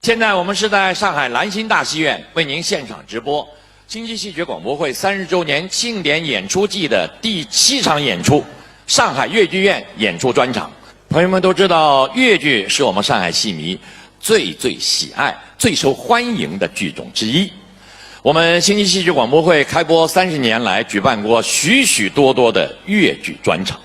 现在我们是在上海兰心大戏院为您现场直播星际戏曲广播会30周年庆典演出季的第7场演出——上海粤剧院演出专场。朋友们都知道，粤剧是我们上海戏迷最喜爱、最受欢迎的剧种之一。我们星际戏曲广播会开播30年来，举办过许许多多的粤剧专场，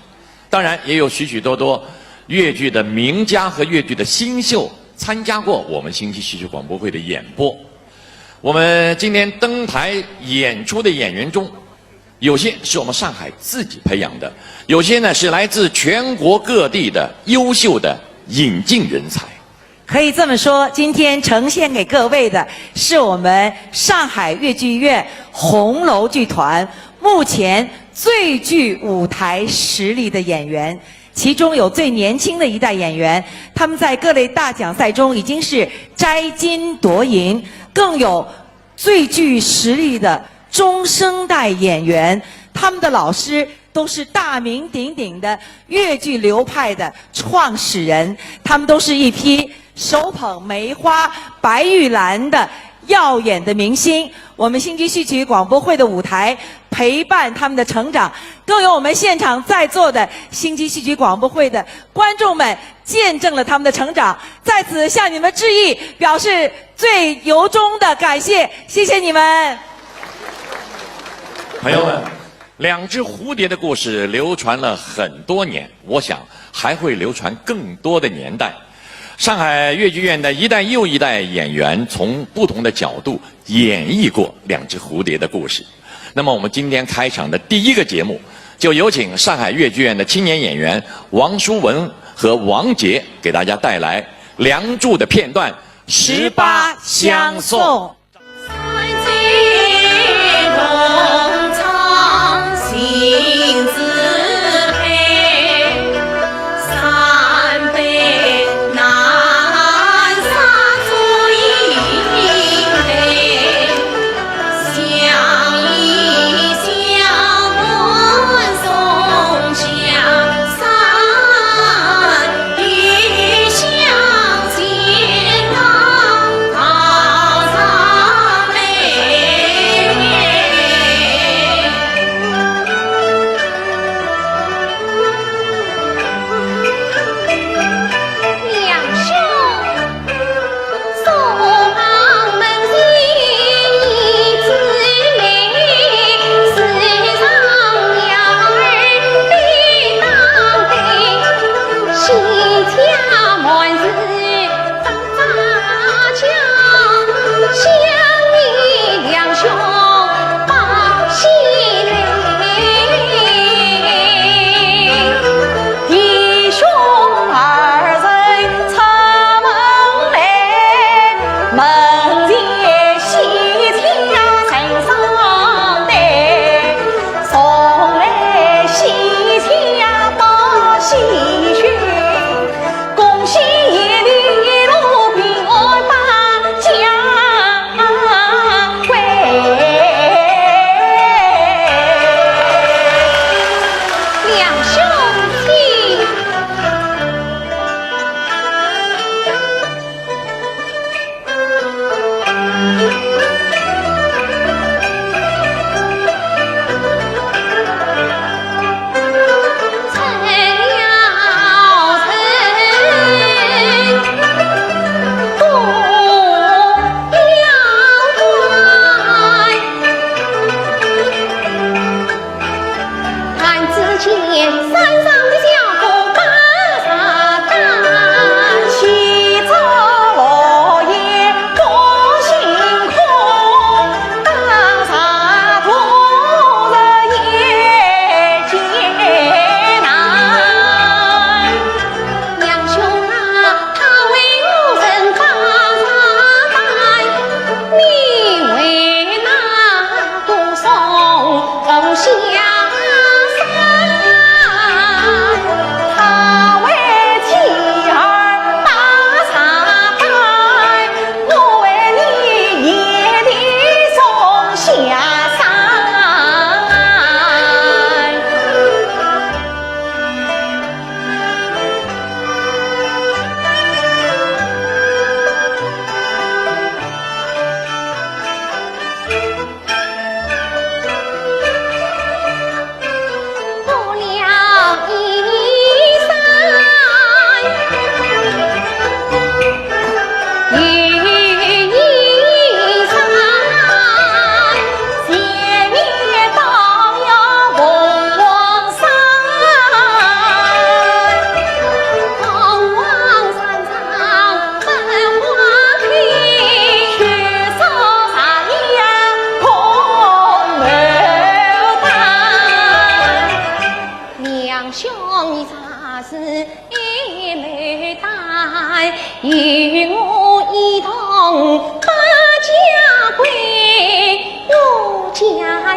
当然也有许许多多粤剧的名家和粤剧的新秀参加过我们星际戏曲广播会的演播。我们今天登台演出的演员中，有些是我们上海自己培养的，有些呢是来自全国各地的优秀的引进人才。可以这么说，今天呈现给各位的是我们上海粤剧院红楼剧团目前最具舞台实力的演员。其中有最年轻的一代演员，他们在各类大奖赛中已经是摘金夺银，更有最具实力的中生代演员，他们的老师都是大名鼎鼎的粤剧流派的创始人，他们都是一批手捧梅花白玉兰的耀眼的明星。我们星际戏曲广播会的舞台陪伴他们的成长，更有我们现场在座的星际戏曲广播会的观众们见证了他们的成长，在此向你们致意，表示最由衷的感谢，谢谢你们。朋友们，两只蝴蝶的故事流传了很多年，我想还会流传更多的年代。上海粤剧院的一代又一代演员从不同的角度演绎过两只蝴蝶的故事。那么我们今天开场的第一个节目，就有请上海粤剧院的青年演员王淑文和王杰给大家带来《梁祝》的片段18相送。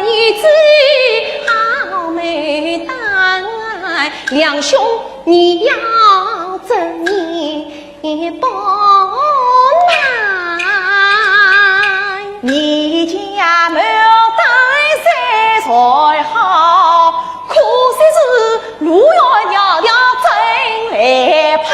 女子好美呆，两兄你要怎也不来？你家门带谁才好？可惜是路远迢迢真来盼。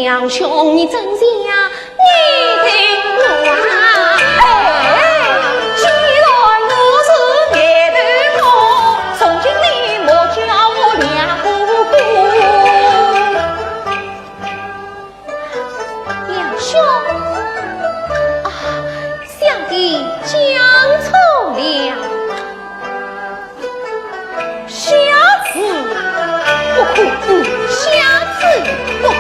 两兄你真想你的乱，既然我是夜的我，从今你莫叫我两姑姑。两兄啊，小弟讲错了，下次不可，下次不可。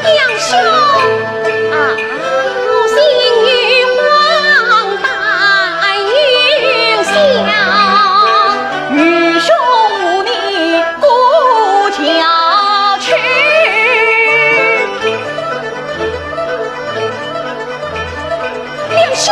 两兄啊，心与黄带有香，愚兄无你过桥去。两兄，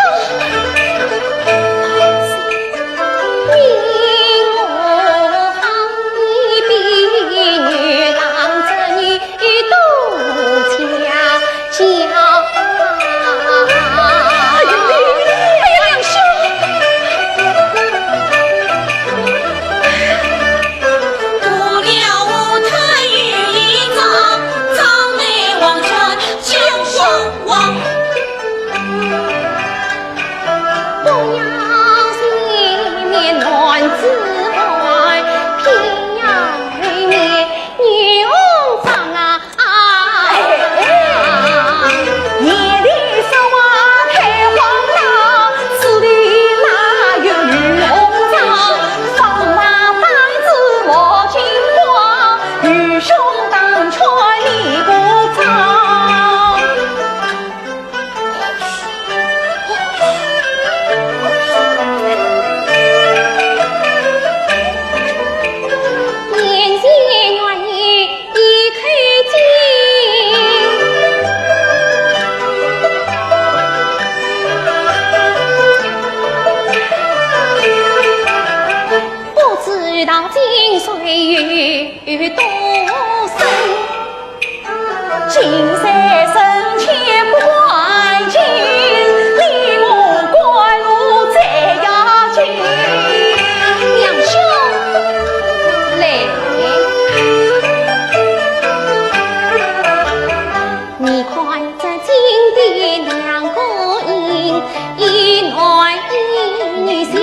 到今岁月多深，今世生前不关心，离我归路再要紧。两兄来，你看这金的两个影，一男一女相。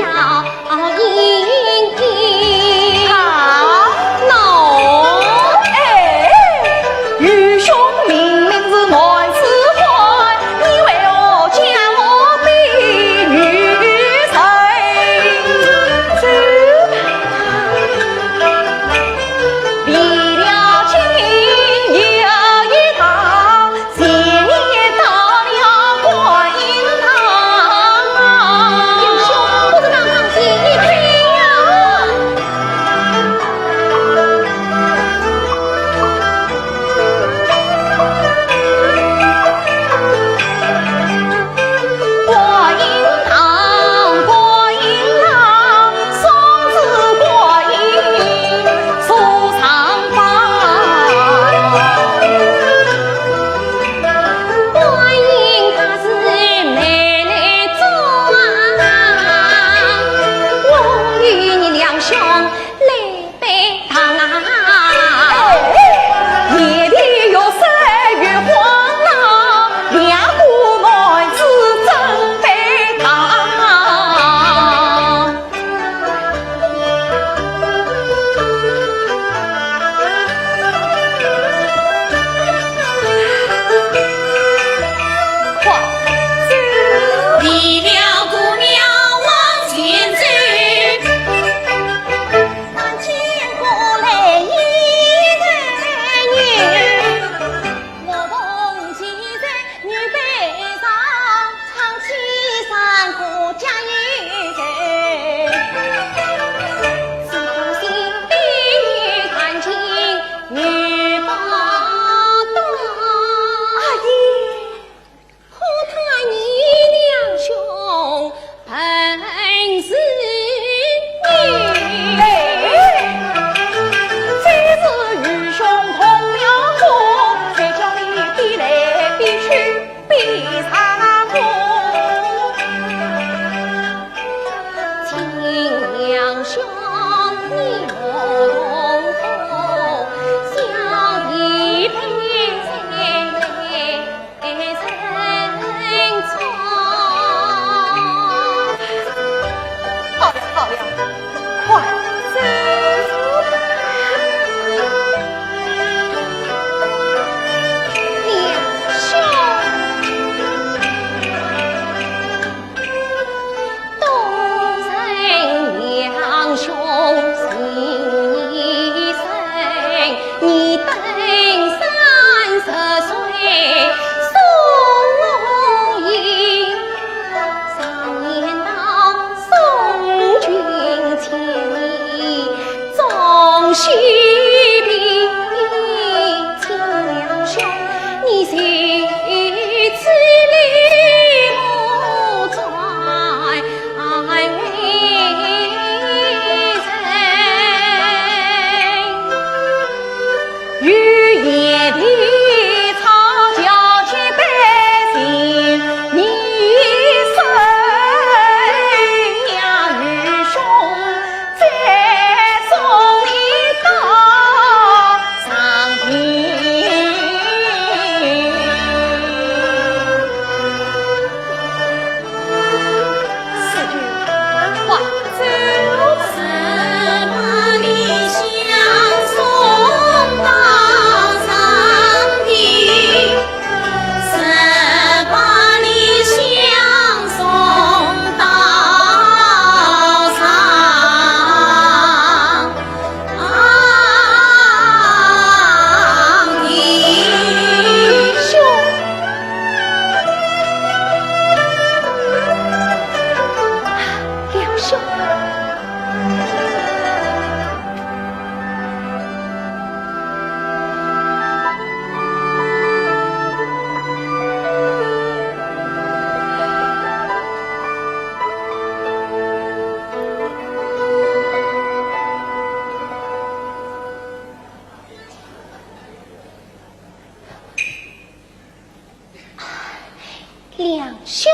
两兄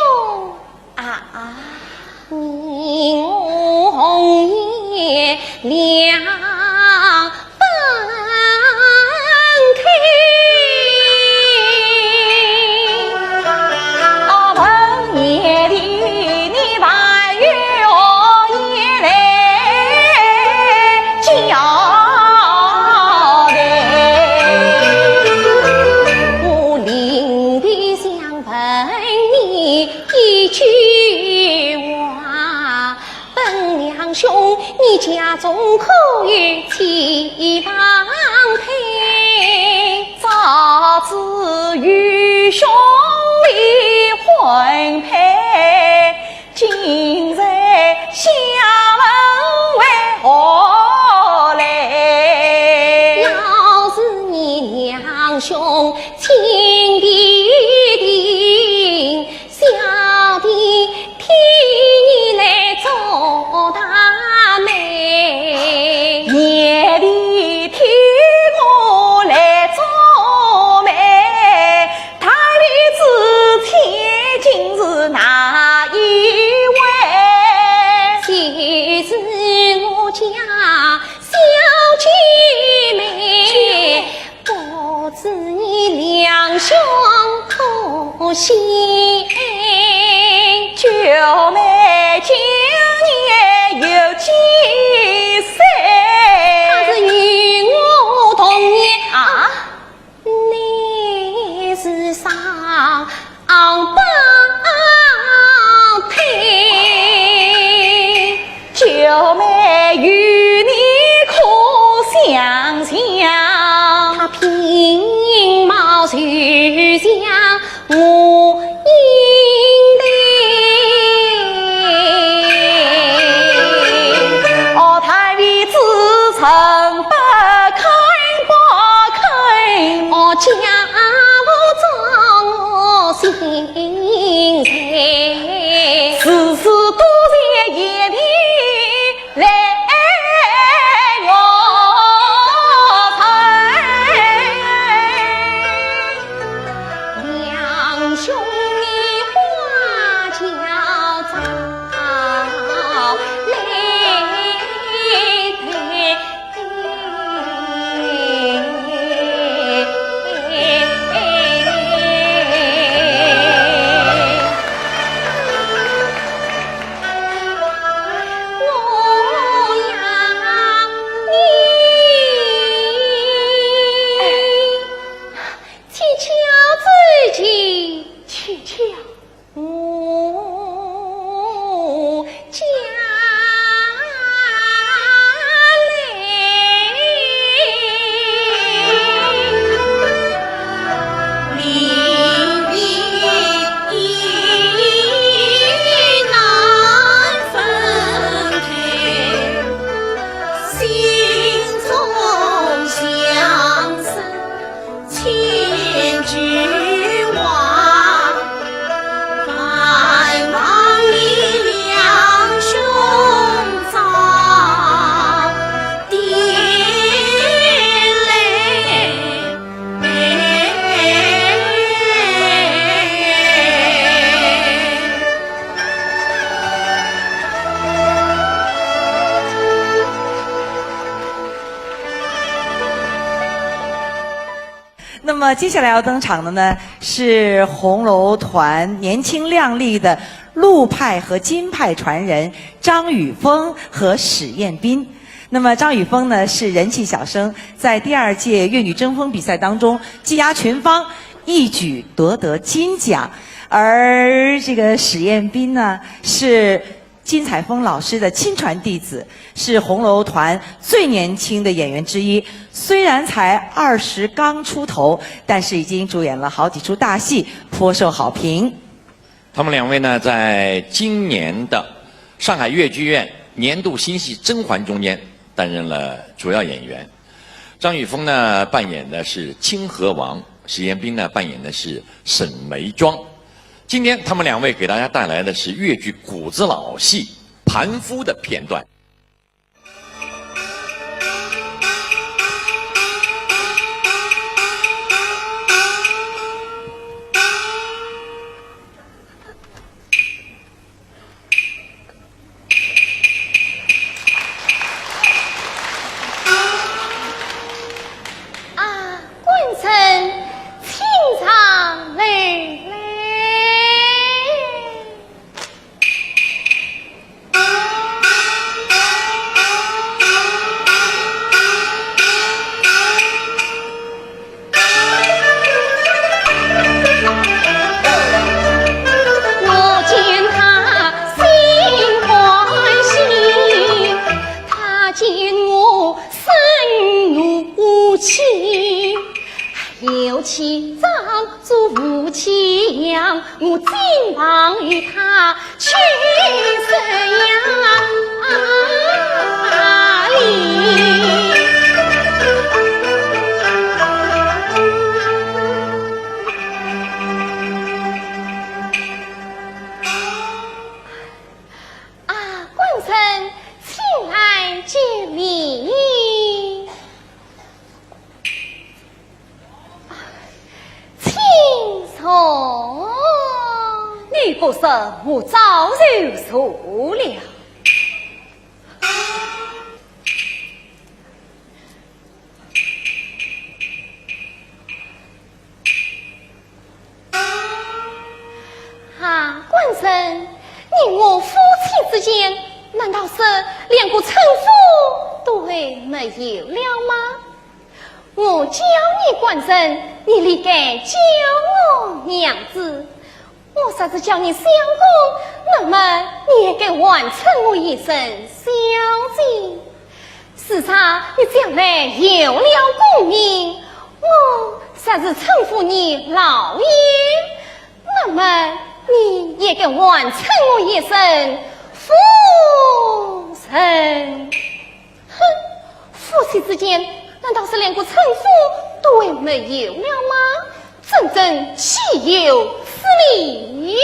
啊，你红叶两分开，本夜里你把月夜来交代，我领的想问你一句话，本两兄，你家中可有妻房配？早知与兄离婚配，今日下问为何来？要是你两兄情敌预定，小弟替你来做大媒，夜里替我来做媒，太尉知妾今日哪一位？其实我家小姐妹，不知你两兄可惜，九妹今年有几岁？他是与我同年啊，你是上八配，九妹与你可相像？他品貌就像我英灵，太尉自称不肯，家务装我心在，事事都在夜里来哟猜，两兄你花轿早来那么接下来要登场的呢是红楼团年轻靓丽的陆派和金派传人张雨峰和史艳斌。那么张雨峰呢是人气小生，在第2届粤女争锋比赛当中技压群芳，一举夺得金奖。而这个史艳斌呢是金彩峰老师的亲传弟子，是红楼团最年轻的演员之一。虽然才20刚出头，但是已经主演了好几出大戏，颇受好评。他们2位呢，在今年的上海粤剧院年度新戏《甄嬛》中间担任了主要演员。张雨峰呢扮演的是清河王，史艳斌呢扮演的是沈眉庄。今天他们2位给大家带来的是粤剧骨子老戏《盘夫》的片段。上，我今往与他去这样里。官臣请来接礼。你不是我早就说了。官臣，你我夫妻之间，难道是连个称呼都没有了吗？我教你官臣，你理该教我娘子。我啥子叫你相公，那么你也该完成我一声孝敬。时常你将来有了功名，我啥子称呼你老爷，那么你也该完成我一声夫人。哼，夫妻之间难道是连个称呼都没有了吗？真正岂有此理！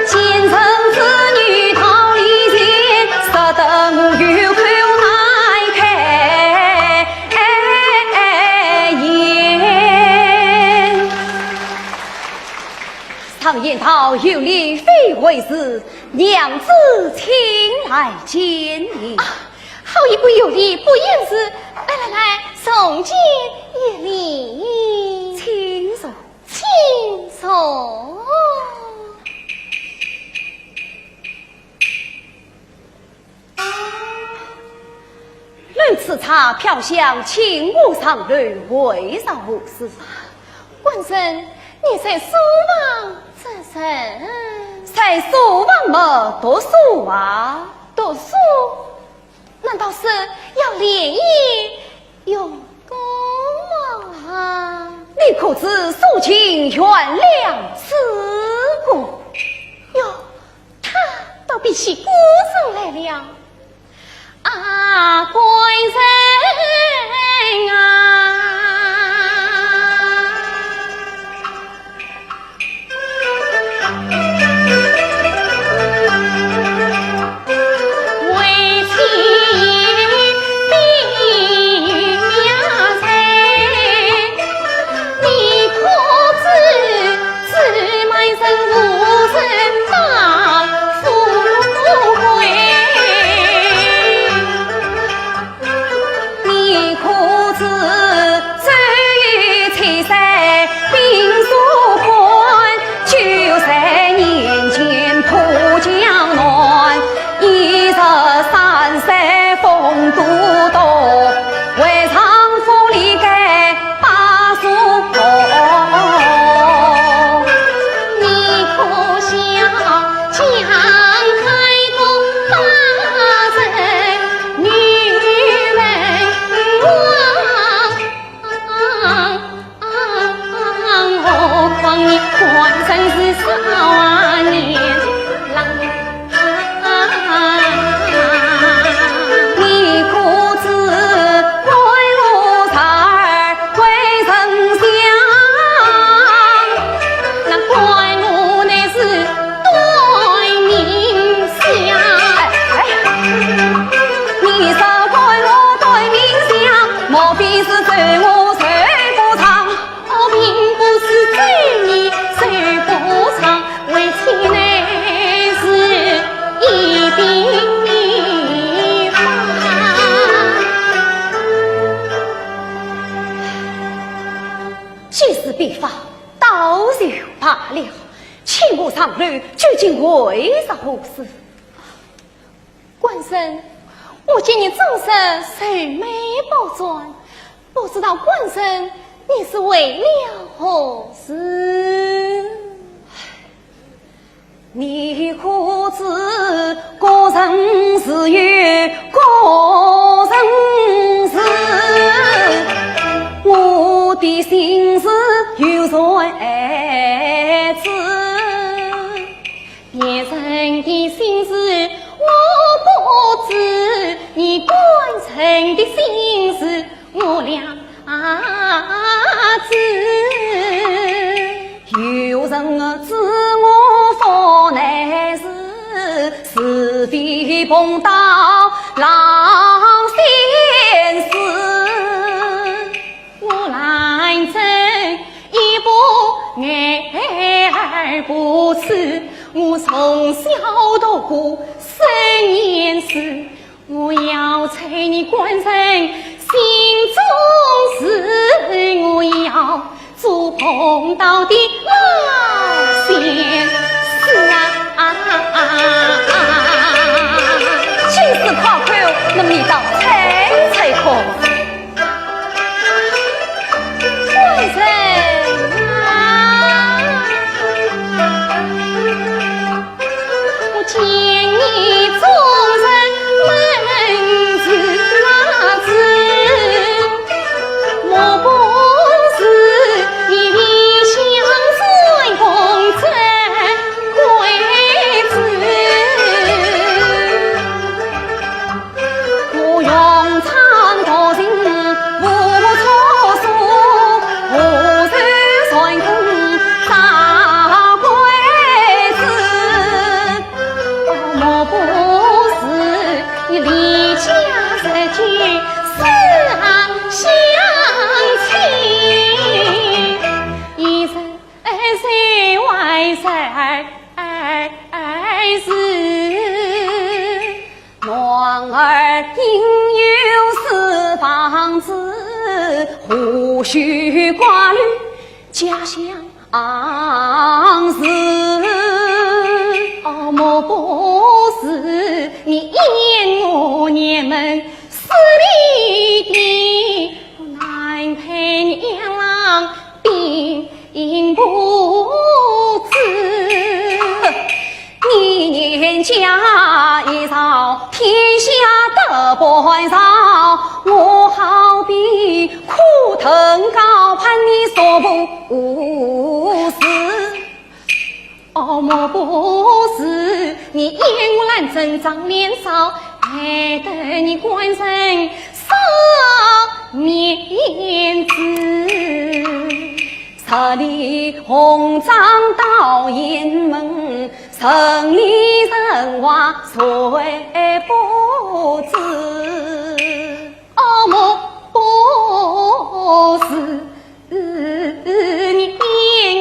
前程子女逃离间，杀得我有口难开言。常言道，有理非为是，娘子请来见你。好一不有理，不言是。来，送进一礼，请坐，请坐。论此茶飘香，请勿上楼，为啥无事？官臣，你在书房这人，在书房么？读书啊，读书。难道是要联谊用功吗？你可知素琴原谅此过？哟，他倒比起孤上来了。官人啊！究竟为啥回事？官人，我见你终身愁眉不转，不知道官人你是为了何事？你可知个人自有个人事？的心事有谁知？别人的心事我不知，你关城的心事我俩知。有人知我方难事，是非碰到老先生。我来争一步眼而不吃，我从小读过生言诗，我要催你关心心中事，我要做碰到的老先生青丝夸口，那么你到猜可？关城我见你终身门子那子，我不是你理想最公正贵子，我用苍头人无错数，我是算公大贵子，我不是你离家日久思相亲，一人在外事，男儿应有四房子，胡须挂绿家乡事。莫不是你言我娘们死里的难陪娘郎并不知，你年家一朝，天下得半朝，我好比苦藤高攀你所不是。莫不是你厌恶懒政长年少，害得你官身少面子，十里红帐到雁门，城里人话谁不知？莫不是你厌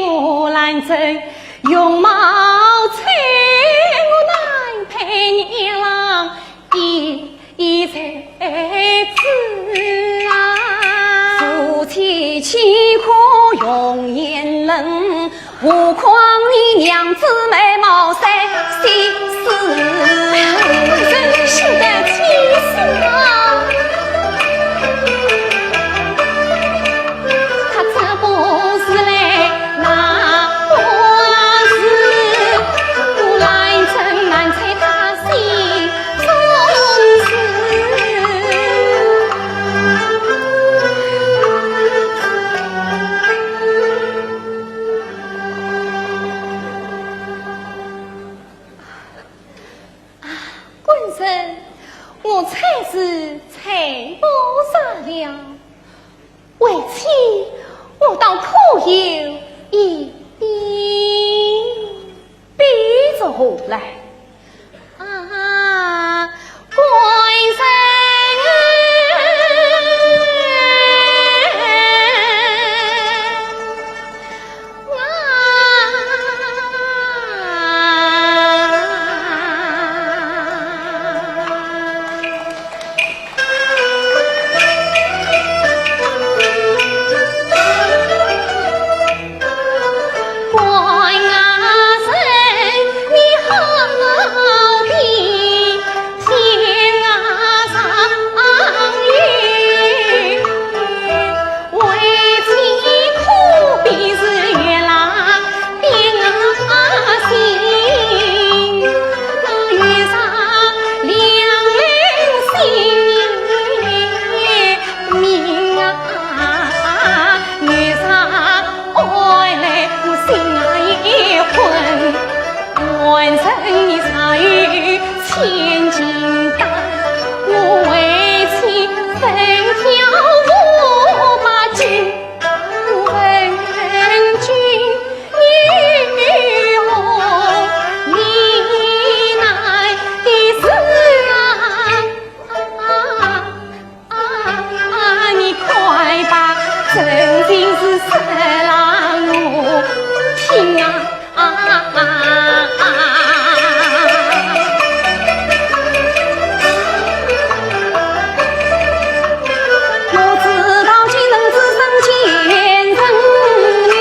恶懒政容貌催我难陪娘郎一才子夫妻岂可容颜冷，何况你娘子美貌三心思，真是的气死啊！他这不是来拿是色狼我听我知道今能只生前人女，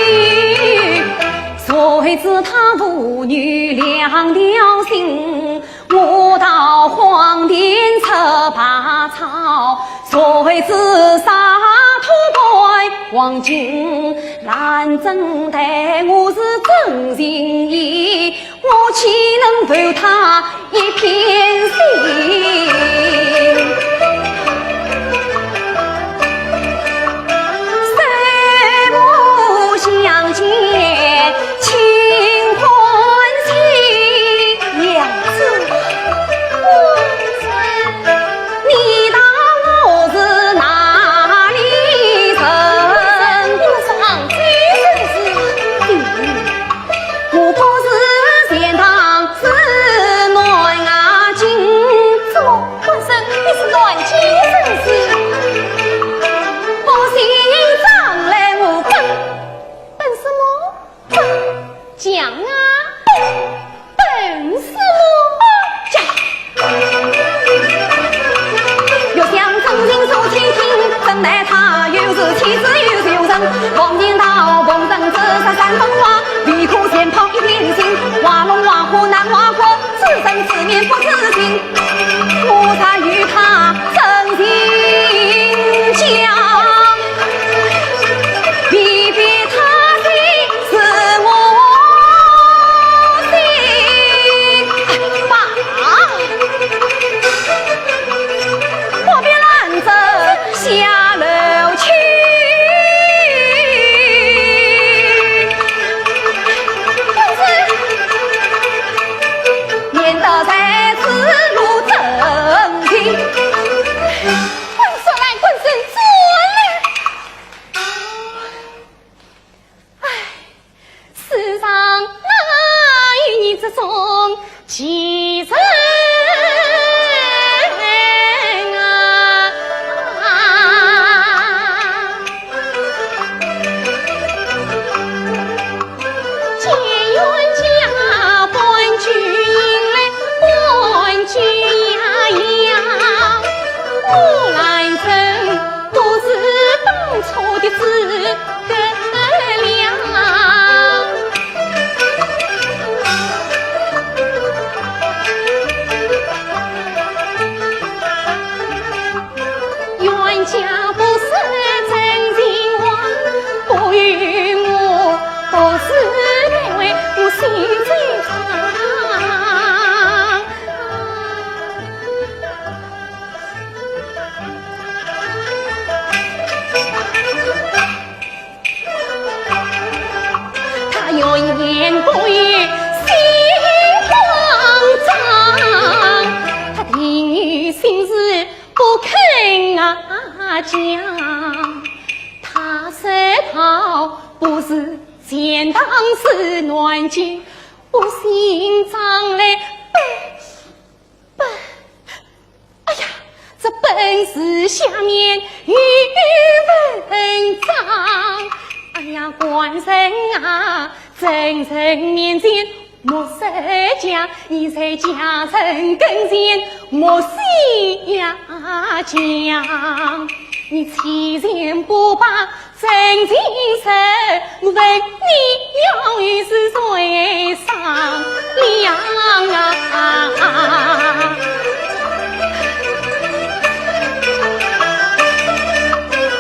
谁知他妇女两条心，我到荒田吃拔草，谁知沙土盖黄金兰真待我是真心意，我岂能负他一片心？谁不相见情欢喜，娘子你当我是哪里人？上真是我不是贤堂是暖啊金，怎么官生你是乱金真是？不信上来我分本什么？本讲啊！本什么？讲。若想真心说倾听，怎奈他又是妻子又是有人，望见到逢人只杀三分话，离苦先抛一片心，画龙画虎难画过，此生此面不自信，我才与他真心讲。离别他的是我心，爸，我别拦着下楼去，免得在此路正题。官说来，官生坐来。唉，世上哪有你这种奇人啊！结冤家半句迎来半句呀呀，我来真不知当初的资格了。冤家不是真情话，不与我不是因为我心最长。他有言不语心慌张，他定有心事不肯讲，他舌头不是钱当是暖金，我心脏嘞笨，哎呀，这本是下面语文章。哎呀，官人啊，真人面前莫失讲，你在家臣跟前莫细呀讲。你欺人不把真情实，我问你要与是谁商量啊？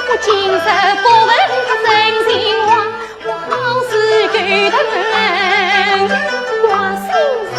我今日不问他真情话，我好是给他人挂心上。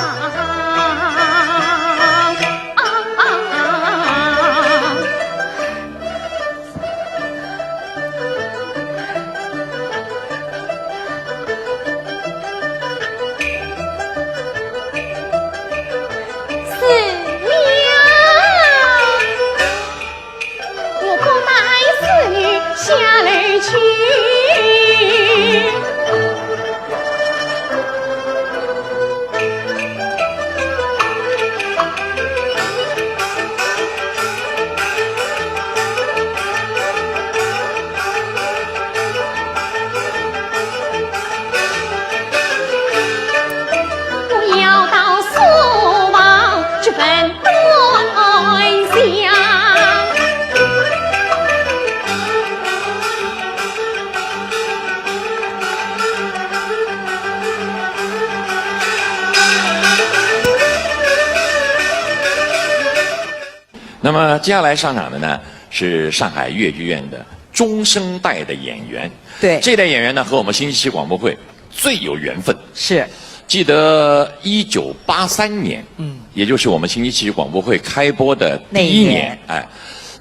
那么接下来上场的呢是上海越剧院的中生代的演员。对，这代演员呢和我们新奇广播会最有缘分。是。记得1983年，也就是我们新奇戏剧广播会开播的第一年，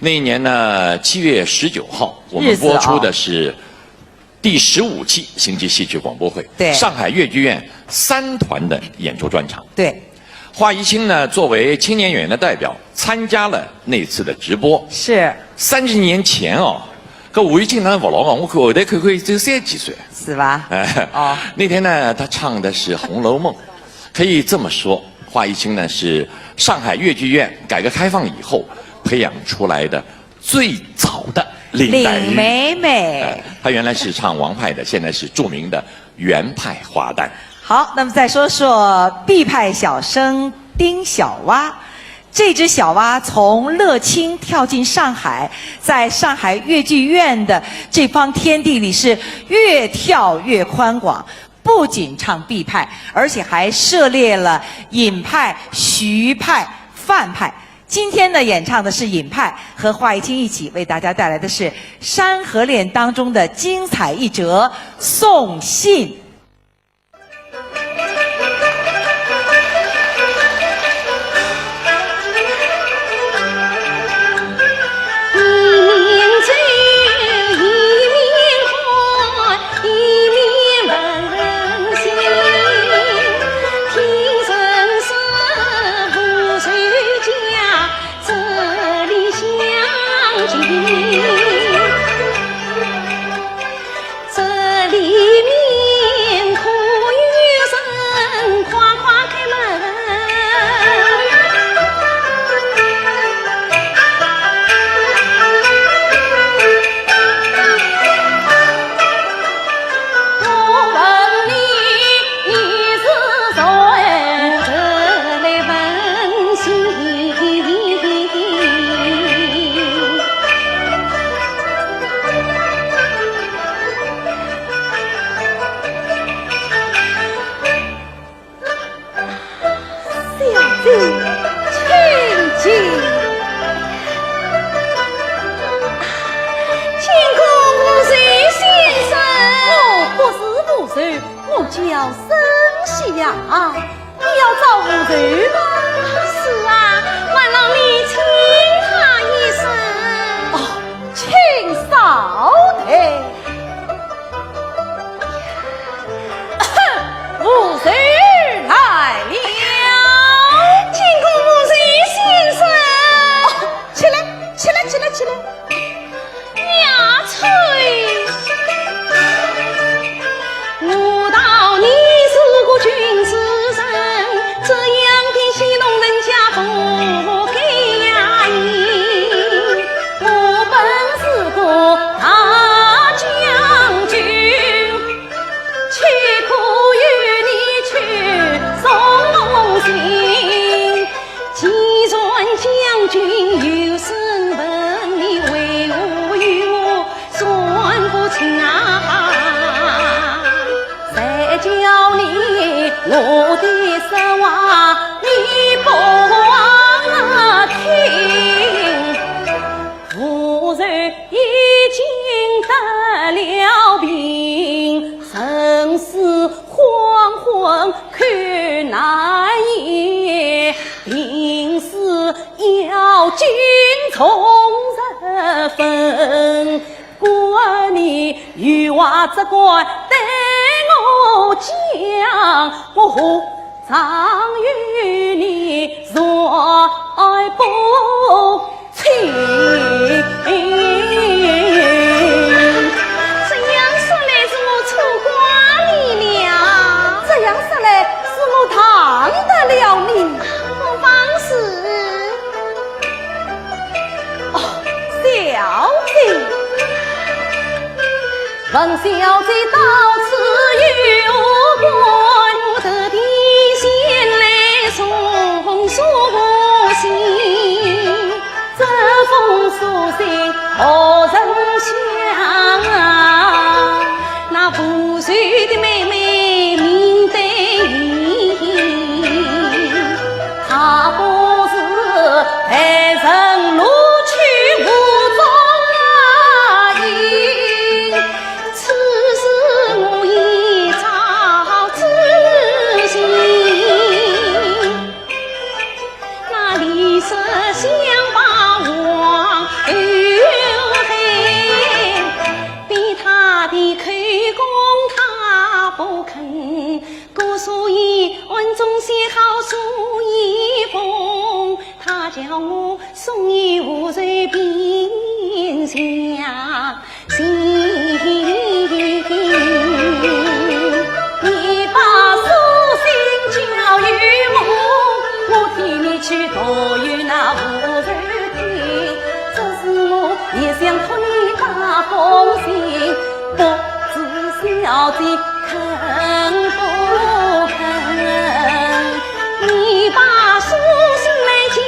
那一年呢7月19号，我们播出的是第15期新奇戏剧广播会，对，上海越剧院3团的演出专场。对，华一清呢作为青年演员的代表参加了那次的直播。是30年前哦。搿吴玉清呢不老嘛，我看后台看看只有30几岁，是吧？哦，那天呢，他唱的是《红楼梦》，可以这么说，华一清呢是上海越剧院改革开放以后培养出来的最早的林黛玉。林美美，她原来是唱王派的，现在是著名的原派花旦。好，那么再说说 B 派小生丁小蛙。这只小蛙从乐清跳进上海，在上海越剧院的这方天地里是越跳越宽广。不仅唱 B 派，而且还涉猎了尹派、徐派、范派。今天呢，演唱的是尹派，和华一清一起为大家带来的是《山河恋》当中的精彩一折《送信》。我的实话你不忘听，夫人已经得了病，生死惶惶看难言，定是要尽从日分。过年有话只管对我讲，我何尝与你若爱不亲？这样说来是我错怪你了，这样说来是我烫得了你。我方是小姐，问小姐到此有关，我特地先来送书信。这封书信何人想啊？那富庶的妹妹面对你，她不是爱人落恨。姑所以恩中写好书一封，他叫我送你无罪边下信。你把书信交与我替你去托与那无罪听。这是我也想托你打封信，不知小姐肯不肯？你把书信来交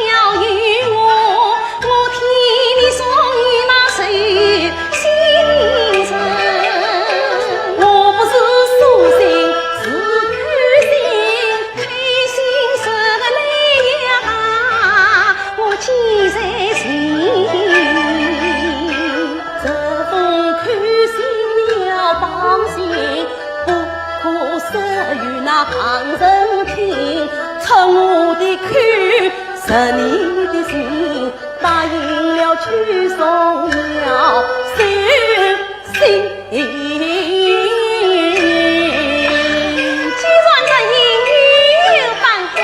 与我，我替你送与那谁先生。我不是书信，是看信，看信是个泪呀，我记在心。这封看信要当心，不可失于那旁人听。趁我的口，失你的心，答应了去送了收信。既然这英语有反悔，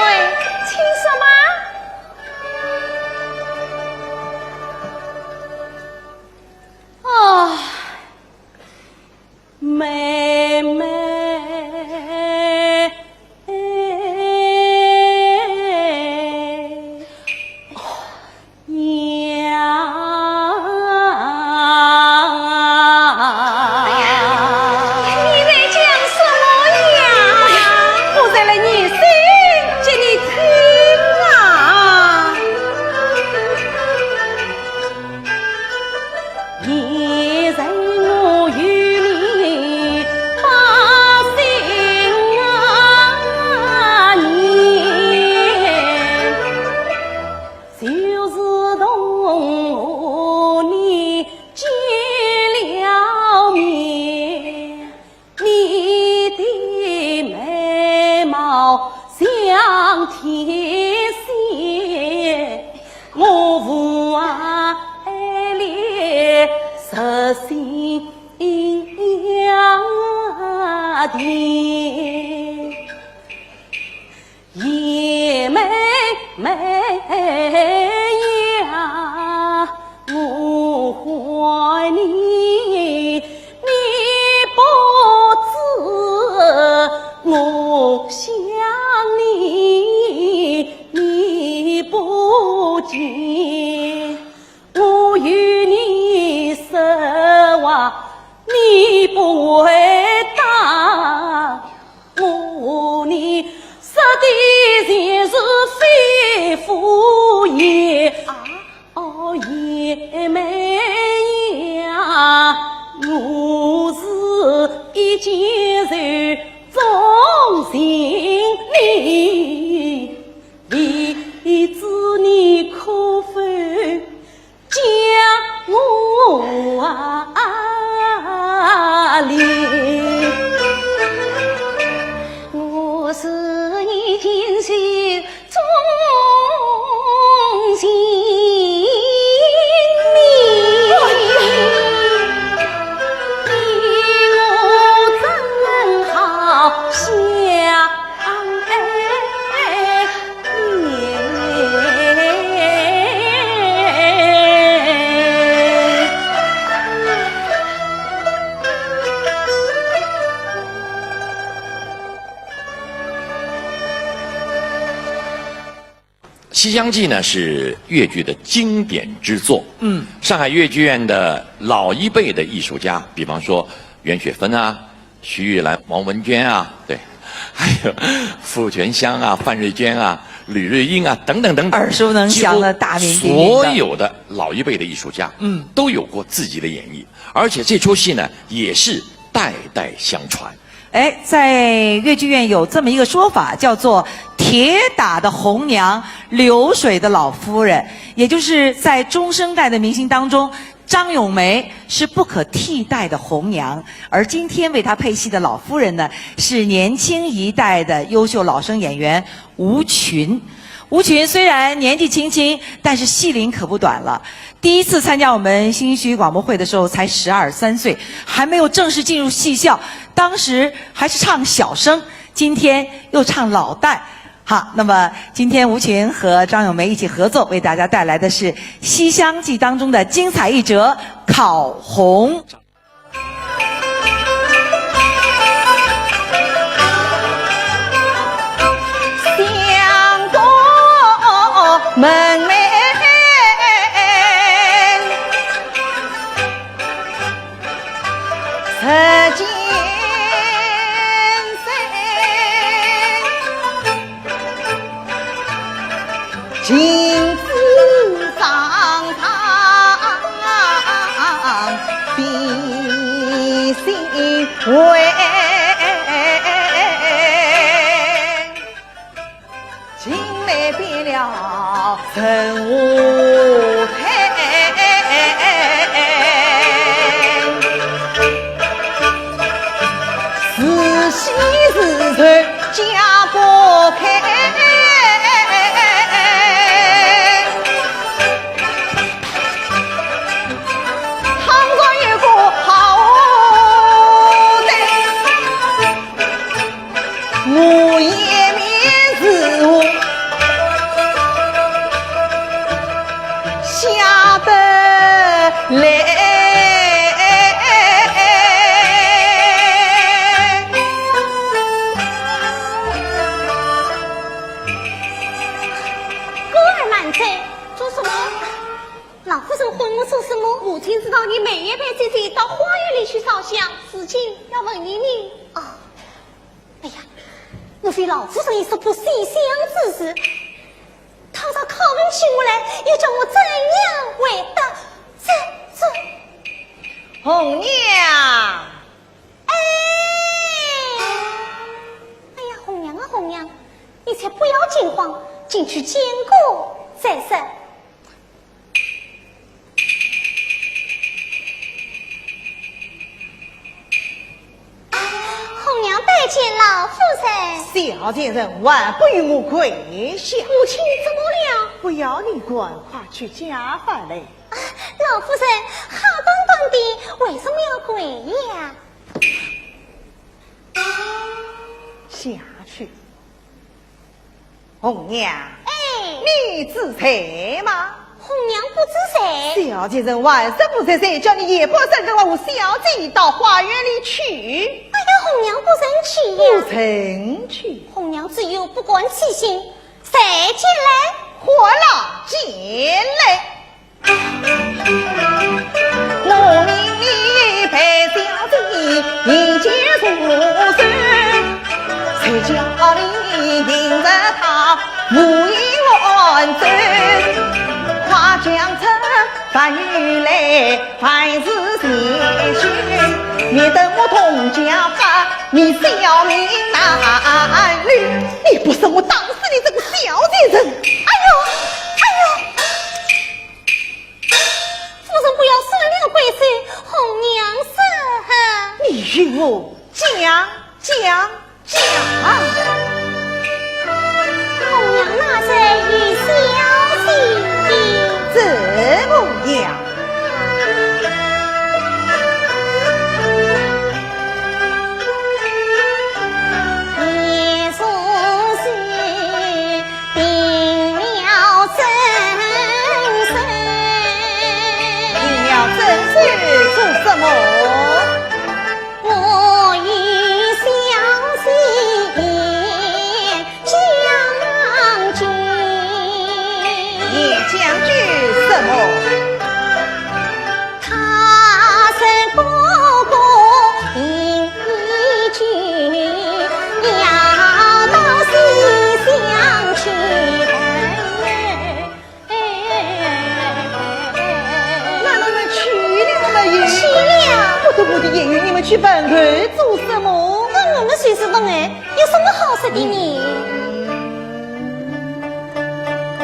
请说嘛。啊，妹妹。像天线，我无爱恋实心呀的叶妹妹呀，我怀你，你不知我想你，你不见我与你失望，你不回答我，你说的全是非妇言哦，叶妹呀，我是一件事忠心里，为知你可否将我怜？我是你天心忠心你，我真好想《西厢记》呢是越剧的经典之作。上海越剧院的老一辈的艺术家，比方说袁雪芬啊、徐玉兰、王文娟啊，对，还有傅全香啊、范瑞娟啊、吕瑞英啊等等等等，耳熟能详的大名鼎鼎的所有的老一辈的艺术家，都有过自己的演绎，而且这出戏呢也是代代相传。哎，在越剧院有这么一个说法，叫做“铁打的红娘，流水的老夫人”，也就是在中生代的明星当中，张咏梅是不可替代的红娘，而今天为她配戏的老夫人呢，是年轻一代的优秀老生演员吴群。吴群虽然年纪轻轻，但是戏龄可不短了。第一次参加我们新区广播会的时候才12、13岁，还没有正式进入戏校，当时还是唱小生，今天又唱老旦。好，那么今天吴群和张咏梅一起合作，为大家带来的是《西厢记》当中的精彩一折《烤红》。相公门楣，此间金子上堂，比心为今来变了陈舞台，是喜是愁家不开，母亲知道你每夜陪姐姐到花园里去烧香，事情要问你你啊。哎呀，莫非老夫人也说不西厢之事？倘若拷问起我来，又叫我怎样回答？这红娘，哎呀，红娘啊红娘，你才不要惊慌，进去见过再说。拜见老夫人。小贱人万不与我跪下。母亲怎么了？不要你管，快去家饭来。老夫人好端端的，为什么要跪呀？下去。红娘，哎，你知财吗？红娘不知财。小贱人万事不知财，叫你夜不生跟我小姐到花园里去。哎呀，红娘不曾去呀。不曾去。红娘只有不管其心，谁进来？火了进来。我命陪小姐迎接入山，才叫你迎着他无意乱走。花将成发雨来，凡事先去。你等我同家法，你小命难虑。你不是我打死你这个小贱人！哎呦，哎呦！夫人不要生了贵手，红娘生。你与我讲。红娘那在与小姐。怎么样？也说是定了真身。定了真身做什么？我与小姐将军。叶将军什么？他是哥哥迎一句，要到西厢去。那你们去了没有？去了。我的言语，你们去本头做什么？那我们谁知道哎？有什么好说的呢？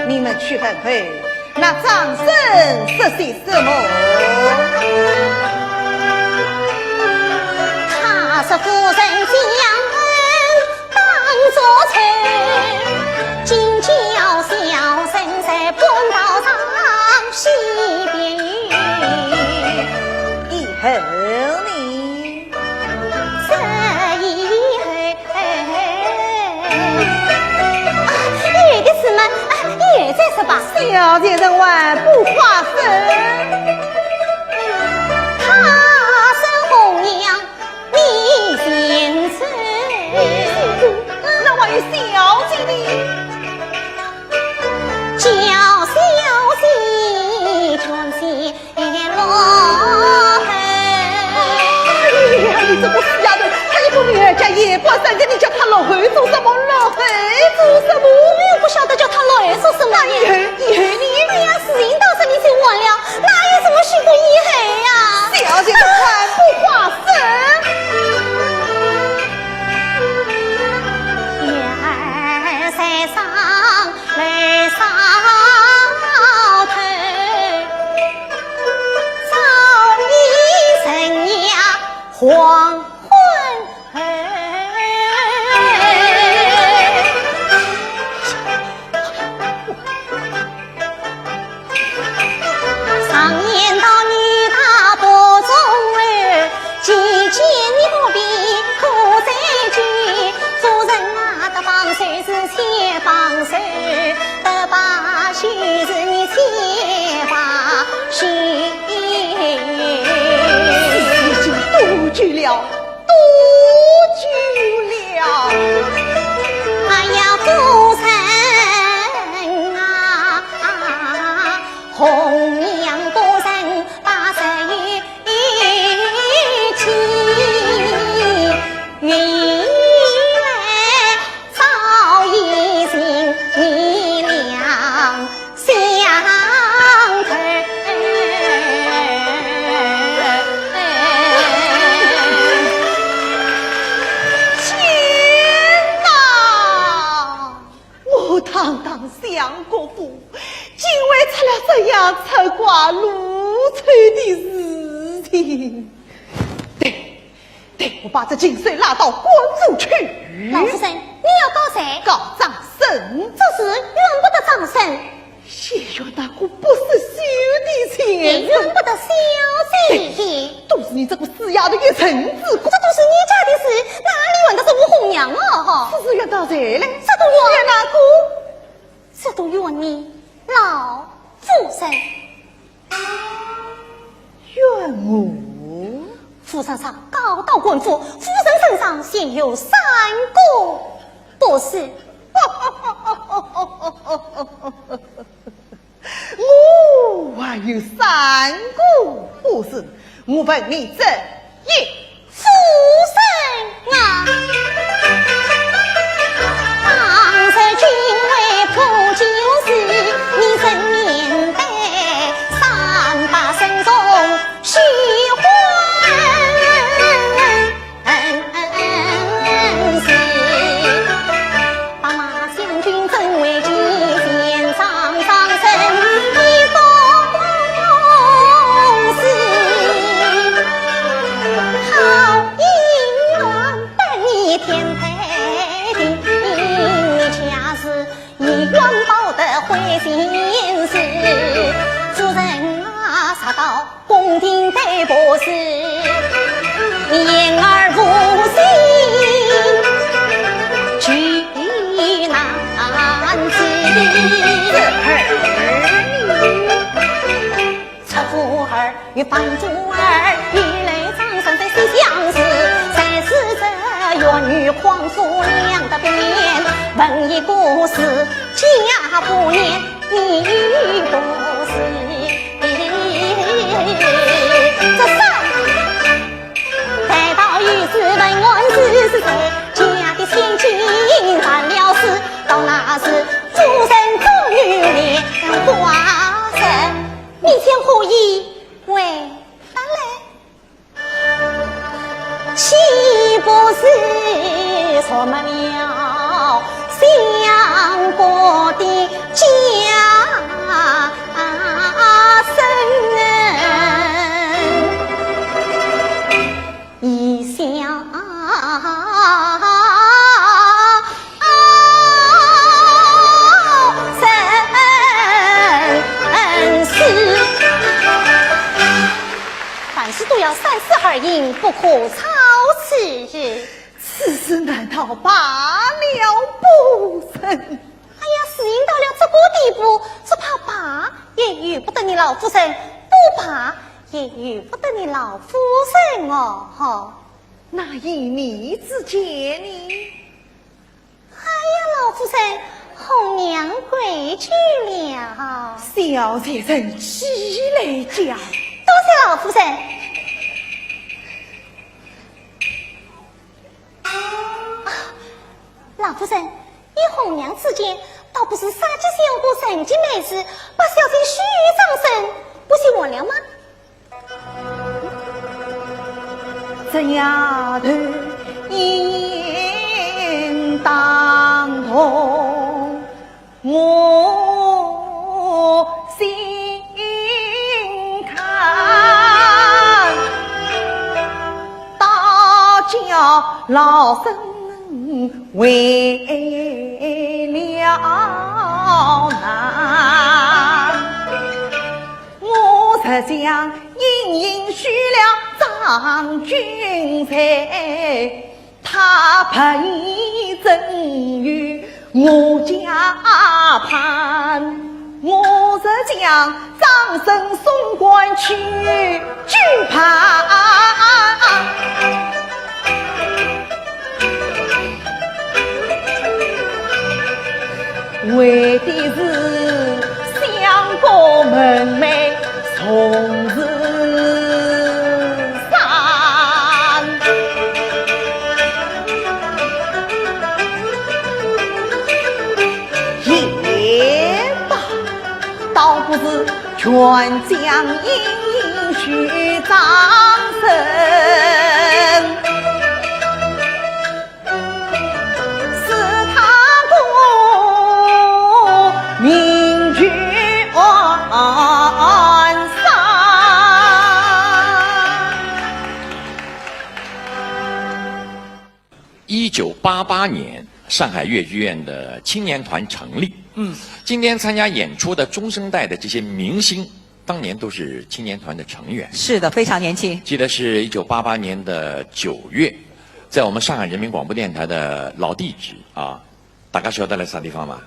你们去本头，那张生是些什么？他是夫人将恩当作仇，今叫小生在半道上西边遇，以后你怎说吧。小姐人万不花生。他生红娘，你先生。那我与小姐呢？叫小姐全是落痕。你这个死丫头，她一个女儿家也不三个，你叫她老汉做什么？老汉做什么？我不晓得叫她老儿做什么呢？以后你，哎呀，事情到这里就完了，哪有什么许过以后呀？小姐还不花生。月儿在上，儿上头，早已深夜黄昏。常言道，女大不中儿，既见你不必苦再句。做人啊，得帮手是先帮手，得把须是你先把须。就多句了，多句了。哎呀，夫人啊，红娘多人把手一起，原来早已经你俩相投。天哪！我堂堂相国府，竟为出了这样丑寡如翠的事情。对，我把这金水拉到官府去。老夫人，你要告谁？告张生，这事怨不得张生，谢元大哥不是兄弟也情，怨不得小姐。都是你这个死丫头一臣子，这都是你家的事，哪里问的是我红娘啊？这是怨到谁嘞？这都怨冤大哥，这都怨你老夫人。怨我。府上上告到官府，夫人身上现有3公，不是？我还有3个不是，我问你这一夫人啊，当日君为苦救世，你怎面对3把身中虚幻事？把马将军怎为计，先上身一动事。好姻缘等你天配定，你恰是以冤报得回心事。夫人啊，杀到宫廷对不是，言而无信，举难此夫儿与房主儿一类长生在心相识，才是这冤女黄素娘的变，问一故事家不念，你不是这三待到御史问案是谁家的千金办了事，到那时夫人终于莲花生，你将何意为他来？岂不是错没了相国的家生一想凡事都要三思而行，不可超此。此事难道罢了不成？哎呀，事情到了这个地步，只怕爸也遇不得你老夫人，不怕也遇不得你老夫人哦。哈，那一米之间呢？哎呀，老夫人，红娘回去了。小姐人起来讲，多谢老夫人。老夫人，你红娘之间倒不是杀鸡相过神经美事，把小姐虚张身，不是我了吗？这丫头一言当头，我心看，大家老身为了难，我只想隐隐许了张君才，他配赠与我家盼，我只将张生送官去惧怕。为的是相国门楣从此散，也罢，倒不是全将英许张生。名居安山。1988年，上海越剧院的青年团成立。今天参加演出的中生代的这些明星，当年都是青年团的成员。是的，非常年轻。记得是1988年的9月，在我们上海人民广播电台的老地址啊，大家晓得来啥地方吗？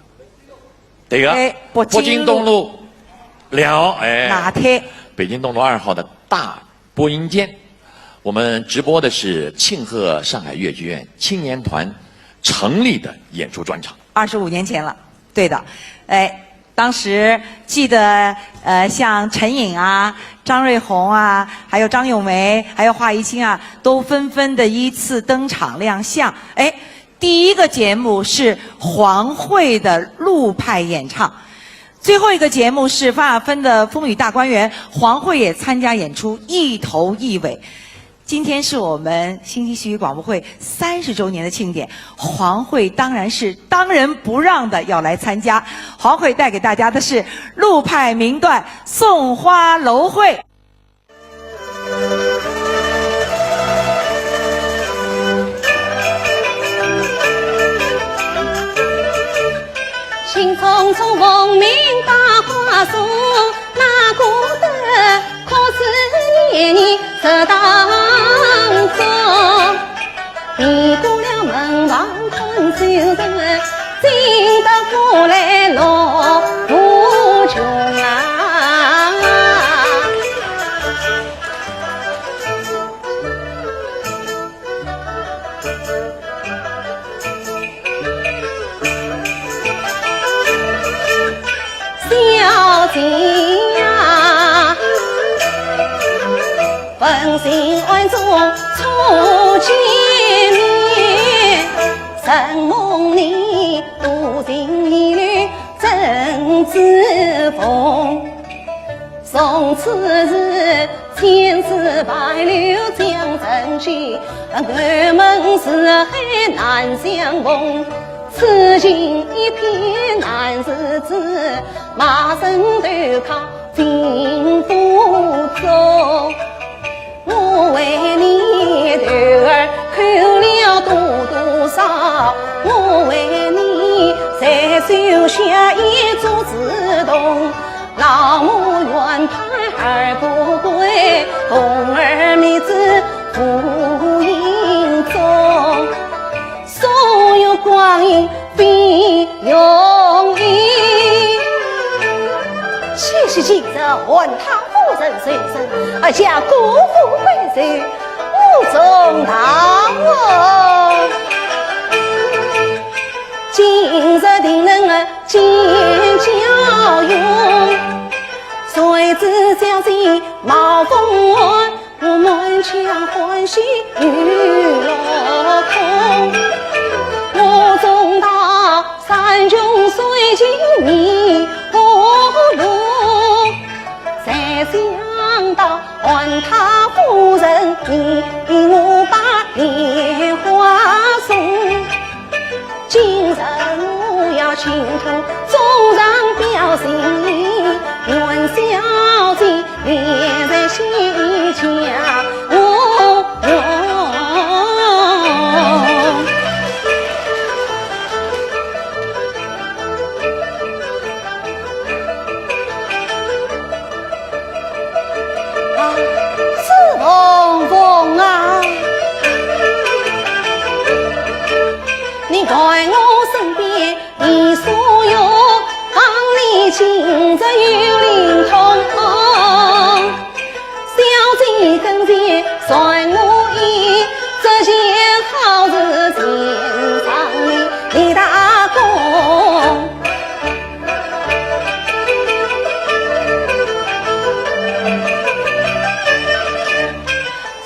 这个北京东路了，哪天？北京东路2号的大播音间，我们直播的是庆贺上海越剧院青年团成立的演出专场。25年前了，对的。当时记得像陈颖啊、张瑞红啊，还有张咏梅，还有华宜清啊，都纷纷的依次登场亮相。第一个节目是黄慧的陆派演唱，最后一个节目是范亚芬的风雨大观园，黄慧也参加演出，一头一尾。今天是我们新津戏曲广播会30周年的庆典，黄慧当然是当仁不让的要来参加。黄慧带给大家的是陆派名段《送花楼会》。心匆匆闻名大花树，哪顾得可是年年这当中，离过了门房看旧人，进得过来落无穷啊。小姐呀，本性暗中初见面，神梦里多情一缕真知逢。从此日千丝百柳将成去，俺们四海难相逢。此情一片难自制，马身对抗尽不中。我为你头儿扣了多少，我为你才手下一株自动。老母愿盼儿不归，红儿妹子福荫中。所有光阴并容易。还他夫人随身，而家姑父归谁无中大我。今日定能见教用，谁知小姐冒风寒，我满腔欢喜与落空。我中到山穷水尽迷无路，才想到还他夫人替我把莲花送。今日我要倾吐众人表心意，愿小姐连在心家无用。是凤凤啊，你在我身边你所有，帮你今日有灵通。小姐跟前算我一，这件好事天上立大功。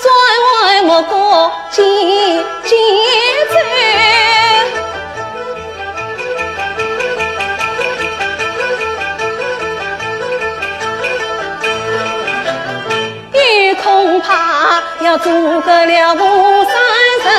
转为我过节奏，恐怕要阻隔了吴三风。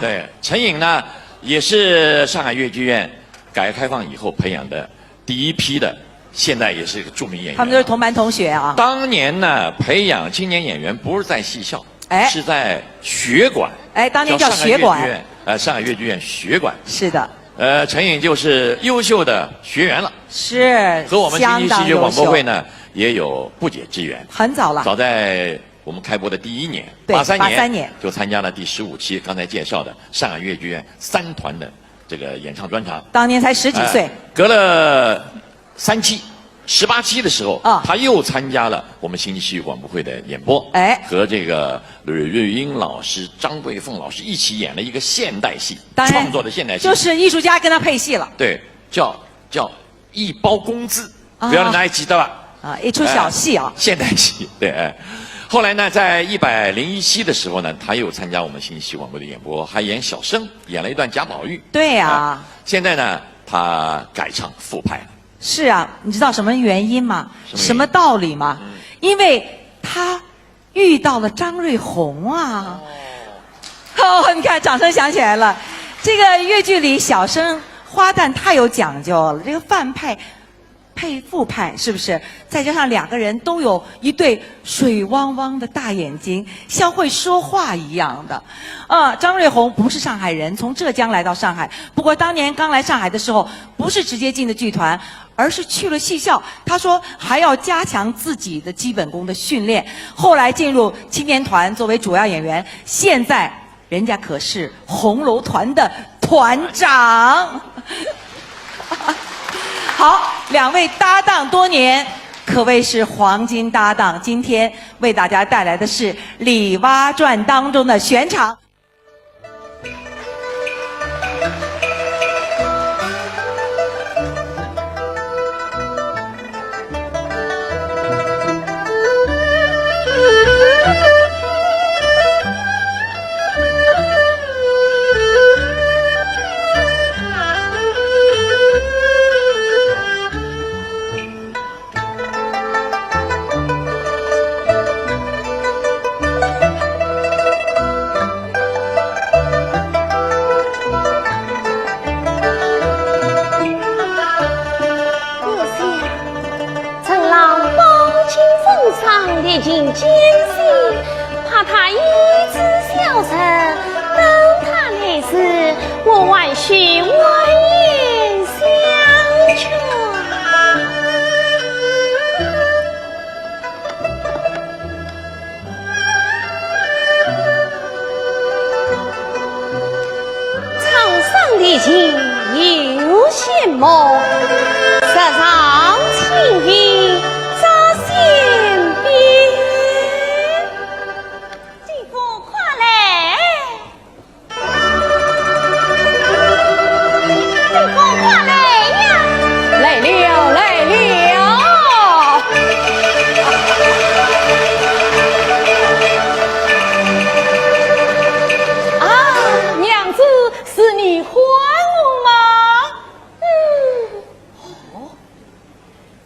对，陈颖呢，也是上海越剧院改革开放以后培养的第一批的，现在也是个著名演员。他们都是同班同学啊。当年呢，培养青年演员不是在戏校。是在学馆，当年叫学馆，上海越剧院学馆。是的，陈颖就是优秀的学员了，是和我们新京戏剧广播会呢也有不解之缘。很早了，早在我们开播的第1年，83年就参加了第15期刚才介绍的上海越剧院3团的这个演唱专场。当年才10几岁，隔了3期。18期的时候，他又参加了我们新京戏剧广播会的演播，和这个吕瑞英老师、张桂凤老师一起演了一个现代戏，创作的现代戏，就是艺术家跟他配戏了。对，叫一包工资，不要大家记得吧？一出小戏啊，现代戏。对，后来呢，在101期的时候呢，他又参加我们新京戏剧广播的演播，还演小生，演了一段贾宝玉。对呀，现在呢，他改唱副派了。是啊，你知道什么原因吗？什么道理吗？因为他遇到了张瑞红啊。你看，掌声响起来了。这个越剧里小生花旦太有讲究了，这个范派配副派，是不是？再加上2个人都有一对水汪汪的大眼睛，像会说话一样的。张瑞红不是上海人，从浙江来到上海。不过当年刚来上海的时候，不是直接进的剧团，而是去了戏校。他说还要加强自己的基本功的训练。后来进入青年团作为主要演员，现在人家可是红楼团的团长。好，2位搭档多年，可谓是黄金搭档。今天为大家带来的是《李蛙传》当中的选场。历尽艰辛，怕他一直消沉。等他来时，我还需婉言相劝。谋，时常情谊扎心边。继父快来，继父快来呀！来了，来了。啊，娘子，是你唤我吗？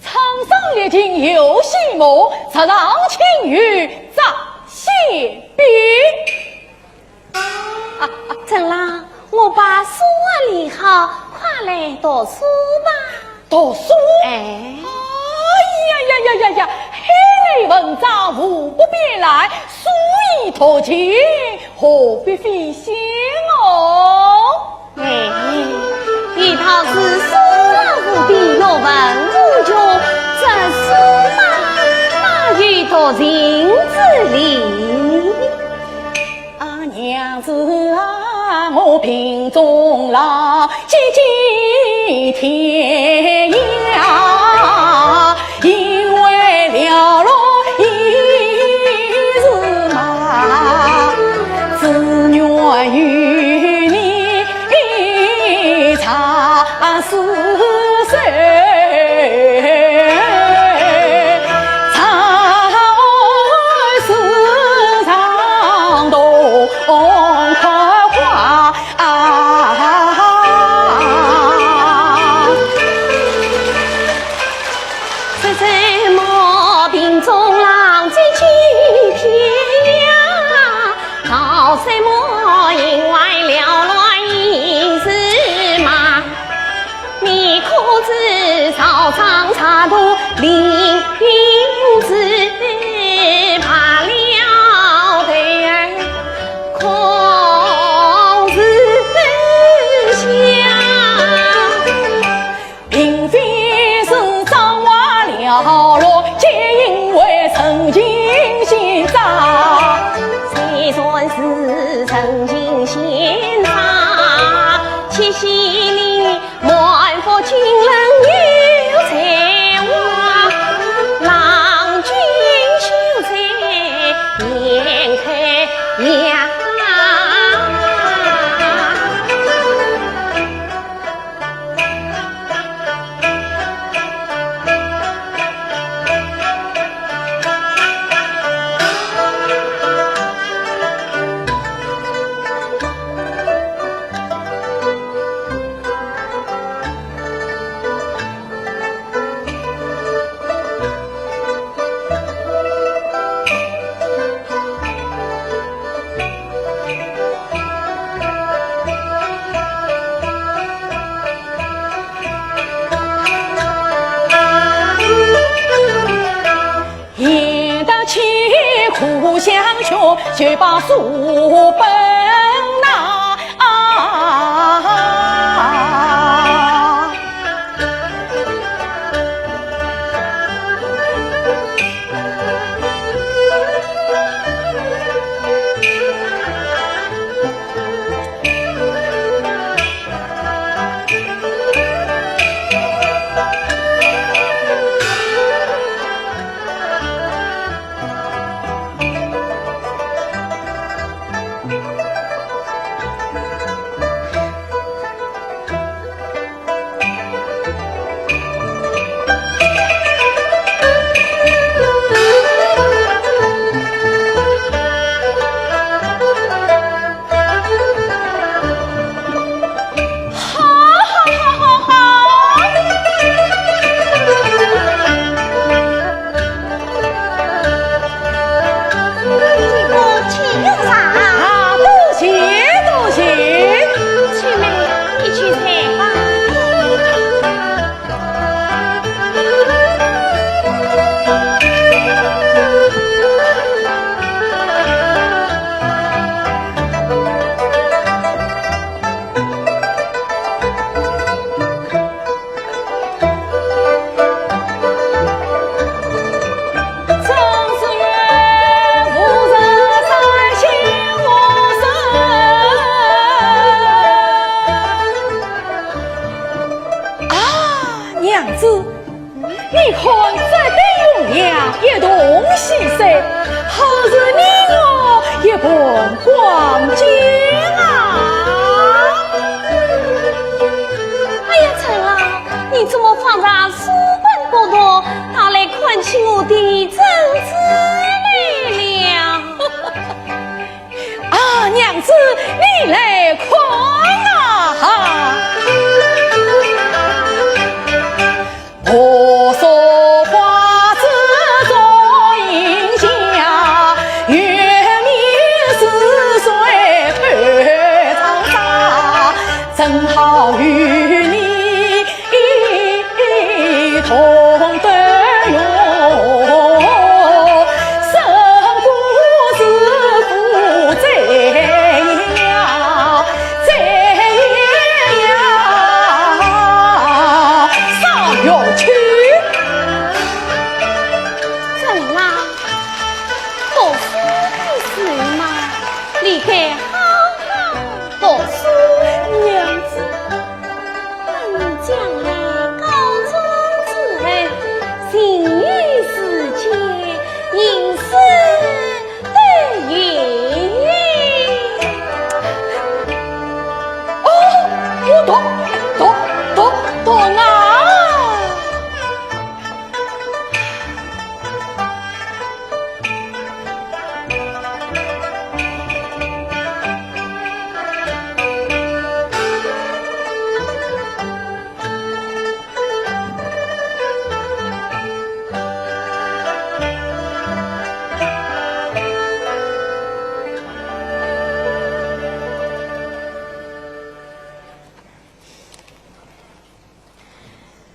苍生列尽有戏谋，才让情欲在心边。怎啦？我把书理好，快来读书吧。读书？哎，呀！黑类文章无不必来，书已脱尽，何必费心哦？哎，一套是书无比若文无穷，这书哪有多情之理？娘子啊，我贫中郎，几经天涯，因为了落一日马，只愿与你长厮守。草场插图凌云子，怕了腿儿空自下，并非是张华了落，皆因为曾经心杂。虽算是曾经心杂，七夕里满腹情人有才华，郎君秀才眼开呀。苦相穷，却把书本拿。娘子，你看这对红娘一同喜色，好似你我一盆光景啊！哎呀，陈郎，你怎么放下书本不多，拿来看起我的正子来了？啊，娘子，你来看啊！我说花枝做迎霞，月明似水伴长沙，正好与你同得用。生不是苦在呀，在呀，上要去。陈郎，读书的事嘛，离开好好读书。娘子，等将来高中之后，行于世间，应是得言。哦，我读啊！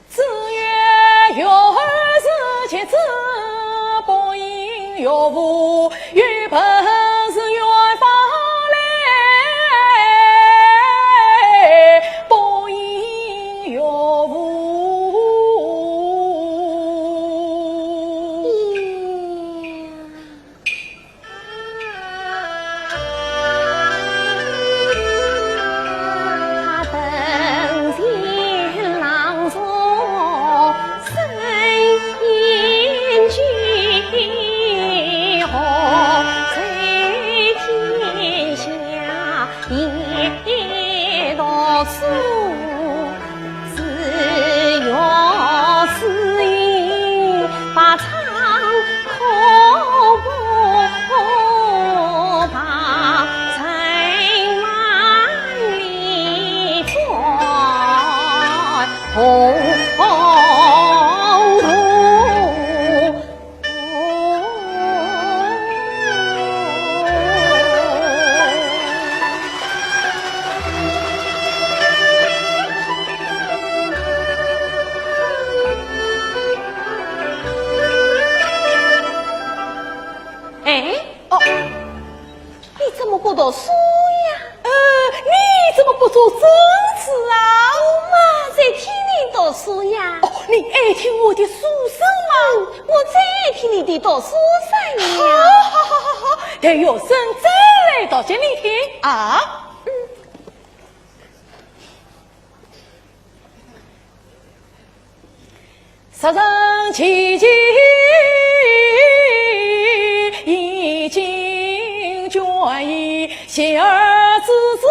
子曰：“有儿是妻子，不应有无，与本是远方来，不应有无。”他等天朗诵声音俱好，垂天下一读书，只要是一把长口不把才满里转红土。哎，哦，你怎么不读书呀？你怎么不做正事啊？妈在听你读书呀。哦，你爱听我的书声吗？我最爱听你的读书声好呀。好，等有声再来读给你听啊。十人齐聚，已经决意，贤儿之子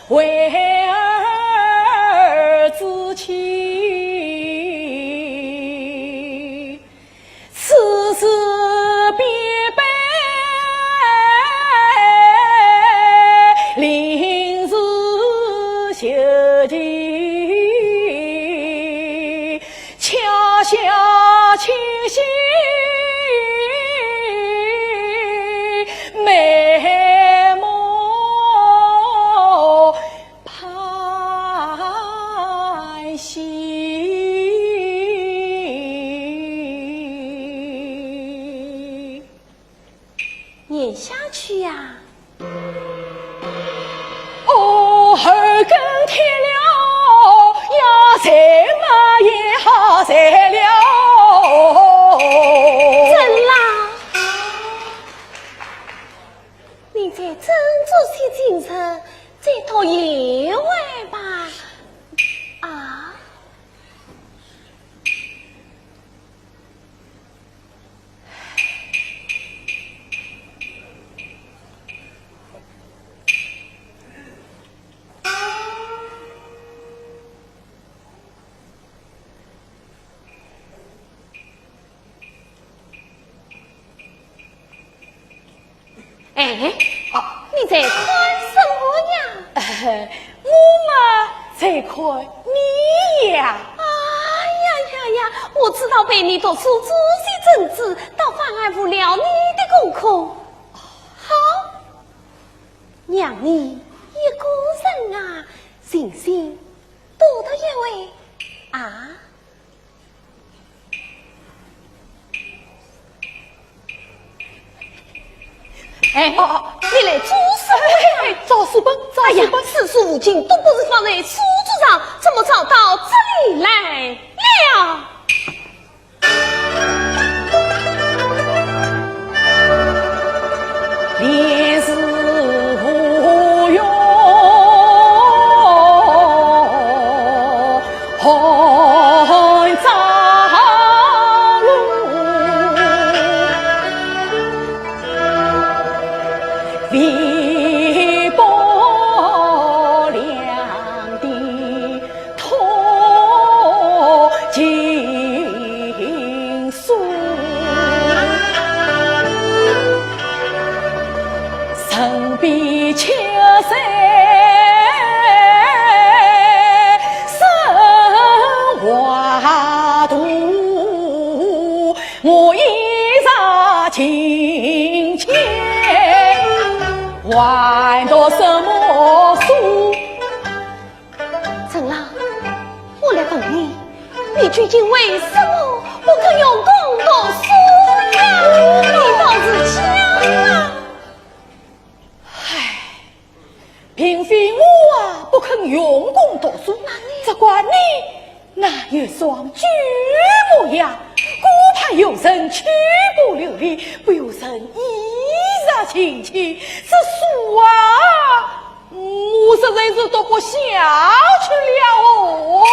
为儿之妻，此事必备临时休妻。恰下清心美梦盼兮，演下去呀。哦，二更天了呀，谁嘛也好谁了。真啦，你再斟酌些精神，再到夜晚吧。啊，哎，你在看什么呀？我嘛在看你呀。我知道陪你读书仔细正直，倒妨碍不了你的功课。好，让你一个人啊，信心多得一位啊。哎，你来做什么呀？找书本，哎呀，四书五经都不是放在书桌上，怎么找到这里来了？烈士无用红朝路，为薄凉的托经书。身边秋色生华图，我一霎情切，还读什么书？曾郎，我来问你，你究竟为什么不肯用功读书呀？你倒是讲啊！并非我啊不肯用功读书，只怪你那有双举模样，孤怕有人屈不留礼，不由人一霎情切，这书啊，我实在是读不下去了哦。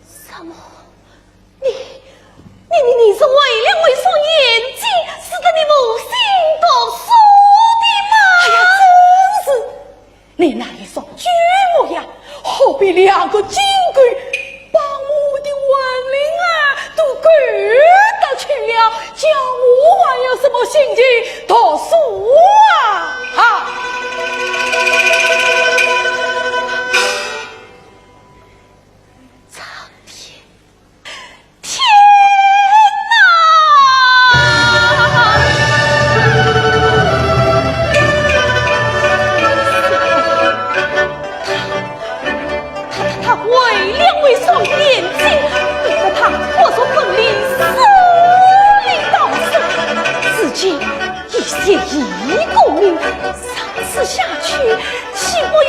什么？你是为了为双眼睛，使得你无心读书的吗？哎呀，真是！你那一双举模样，好比两个金龟，把我的文灵啊都赶得去了，叫我还有什么心情读书啊？哈！一公民，上次下去岂不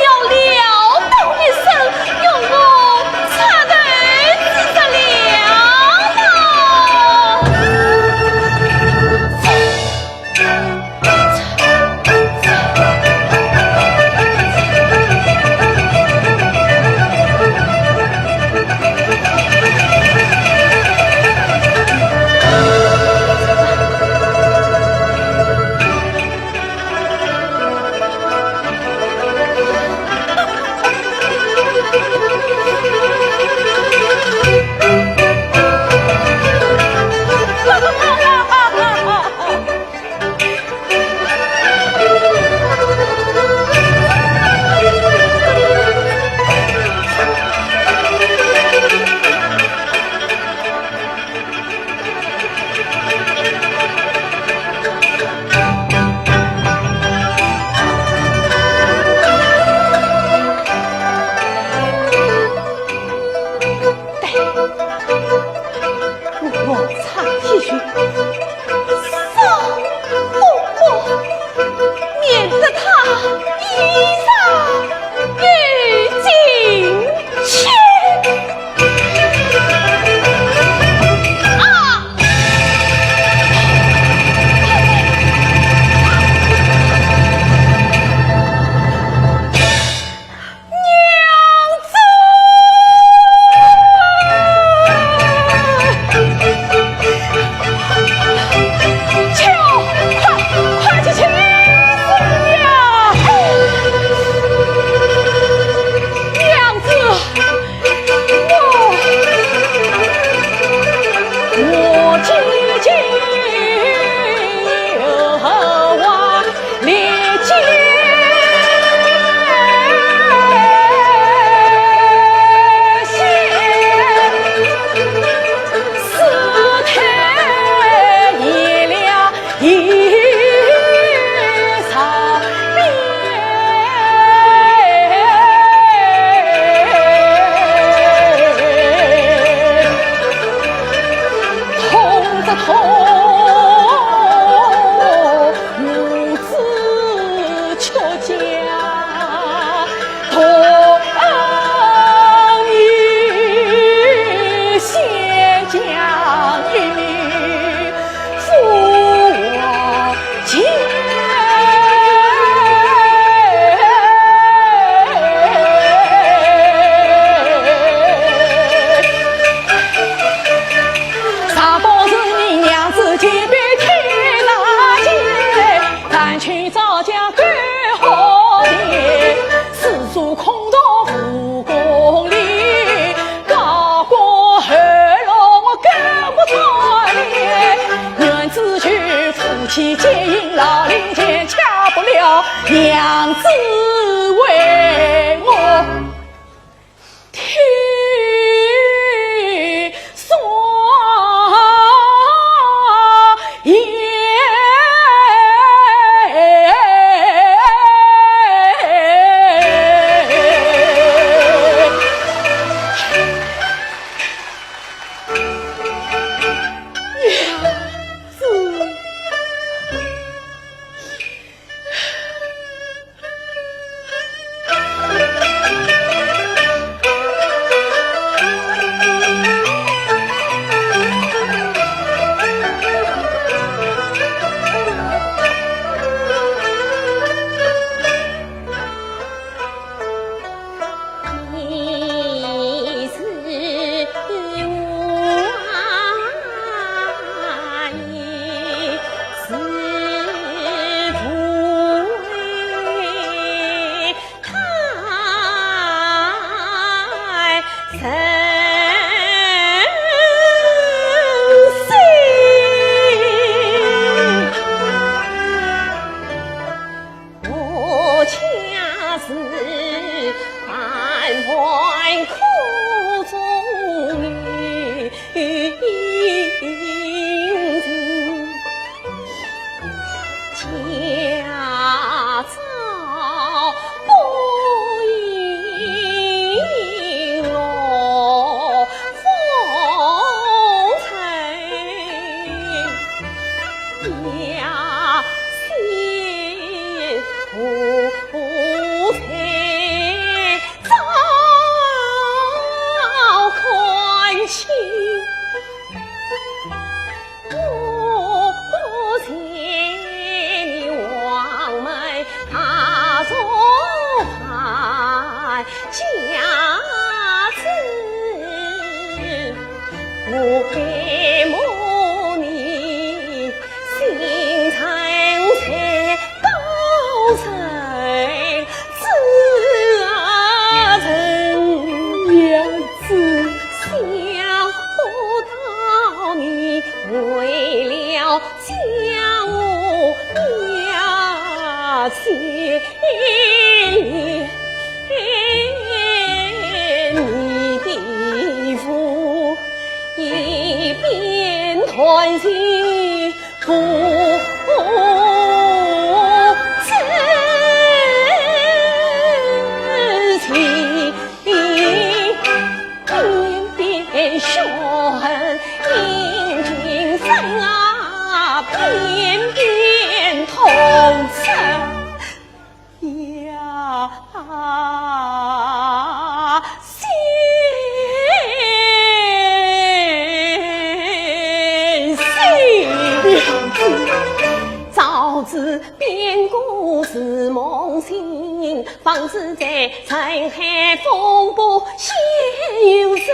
了娘子为我听说言。方知在尘海风波现有生，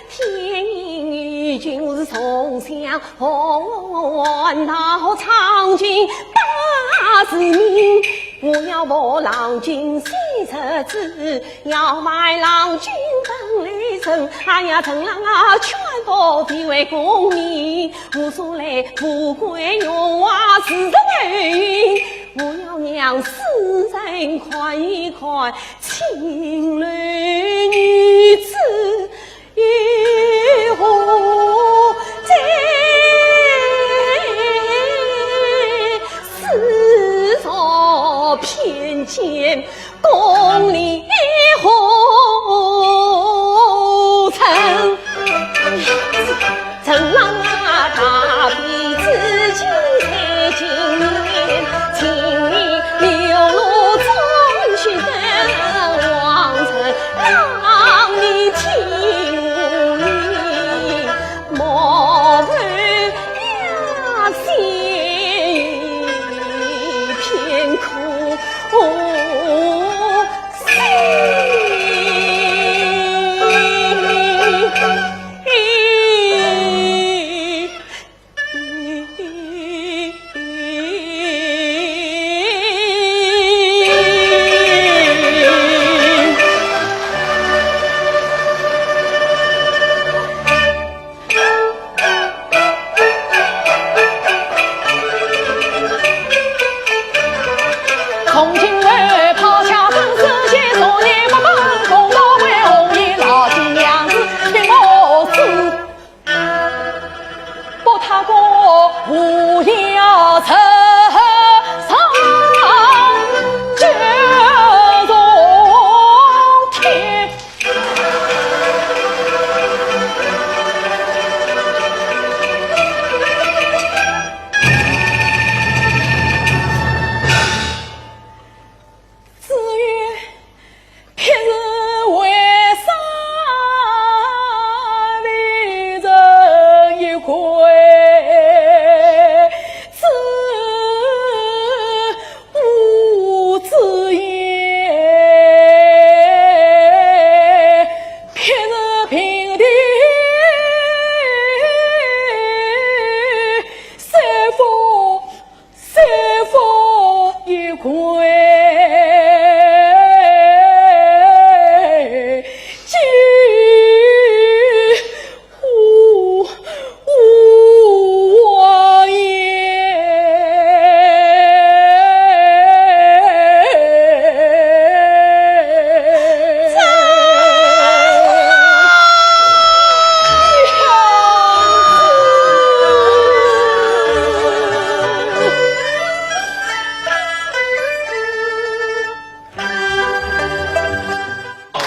天阴与君是从相还到长君大使命。我要我郎君三十子，要买郎君本来生。哎呀，陈郎啊，全部地为公民，无所谓富贵荣华是人为。我要娘死人宽一宽，情侣女子与我在世上偏见共理后尘。陈郎啊，大比自己才今年，今年流落中学的王城，让你听。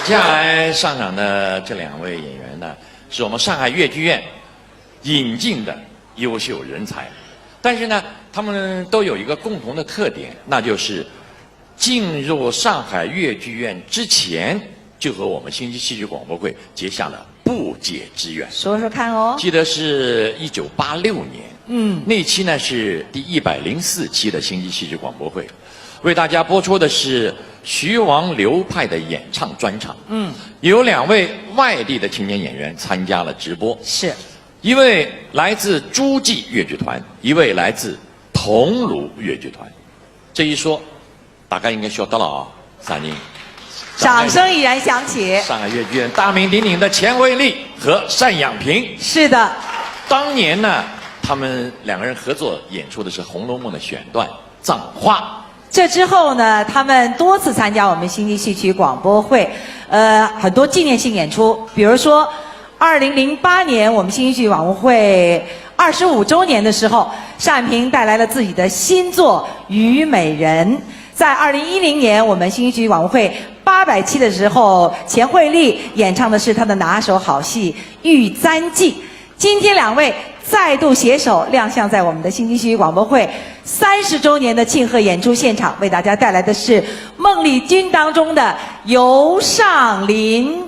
接下来上场的这2位演员呢，是我们上海越剧院引进的优秀人才，但是呢，他们都有一个共同的特点，那就是进入上海越剧院之前，就和我们新津戏剧广播会结下了不解之缘。说说看哦。记得是1986年，那期呢是第104期的新津戏剧广播会，为大家播出的是徐王刘派的演唱专场。有2位外地的青年演员参加了直播，是一位来自诸暨越剧团，一位来自桐庐越剧团。这一说，大家应该晓得了啊，3人。掌声已然响起。上海越剧院大名鼎鼎的钱惠丽和单养平。是的，当年呢，他们2个人合作演出的是《红楼梦》的选段《葬花》。这之后呢，他们多次参加我们新津戏曲广播会，很多纪念性演出，比如说2008年我们新津戏曲广播会25周年的时候，单养平带来了自己的新作《虞美人》。在2010年我们新津戏曲广播会800期的时候，钱惠丽演唱的是她的拿手好戏《玉簪记》。今天2位再度携手亮相在我们的新津戏曲广播会30周年的庆贺演出现场，为大家带来的是《孟丽君》当中的《游上林》。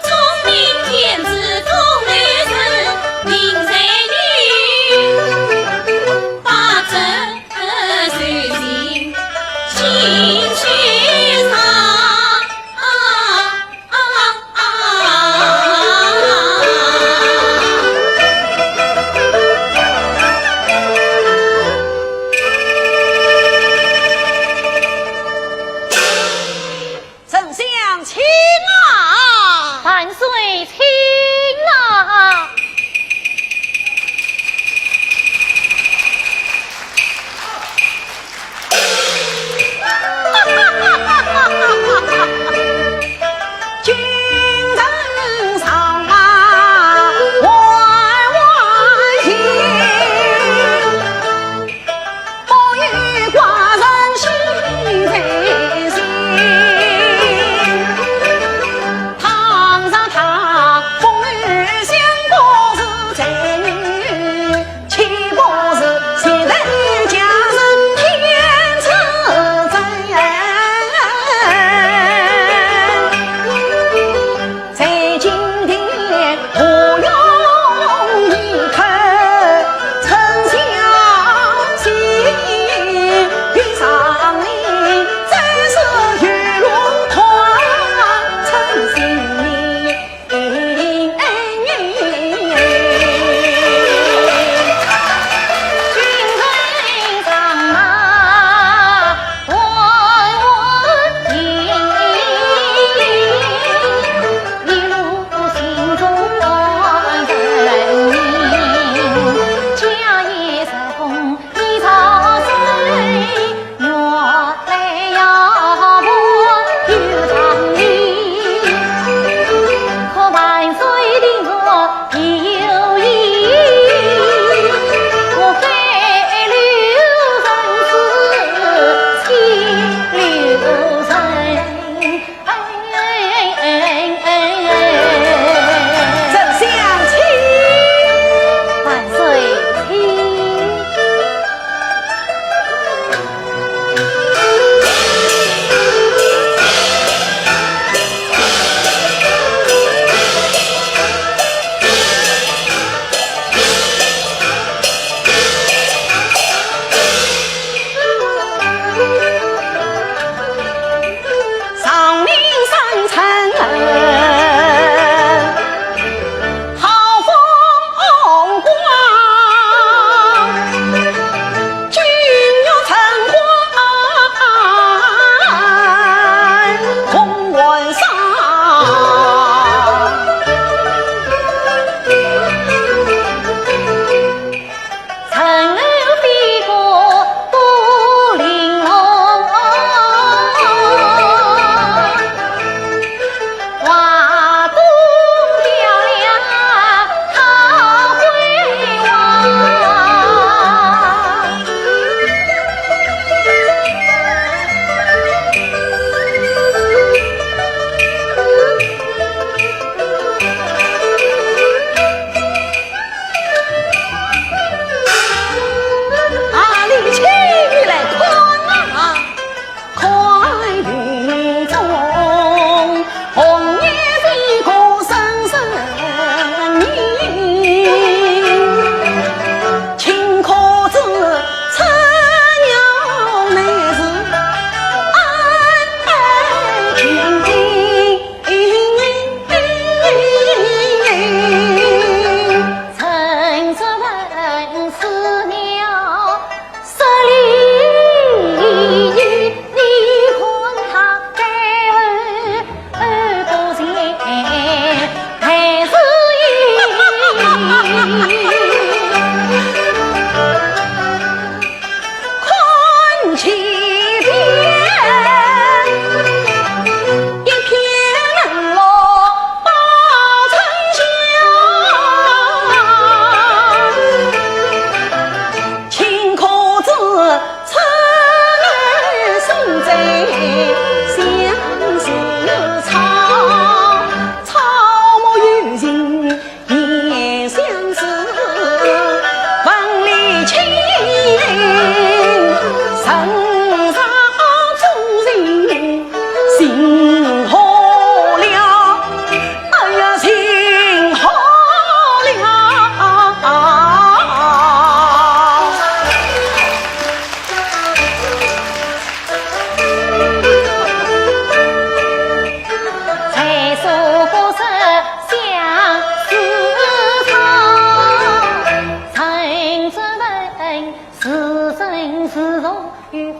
聪明天资，通律师，明才女。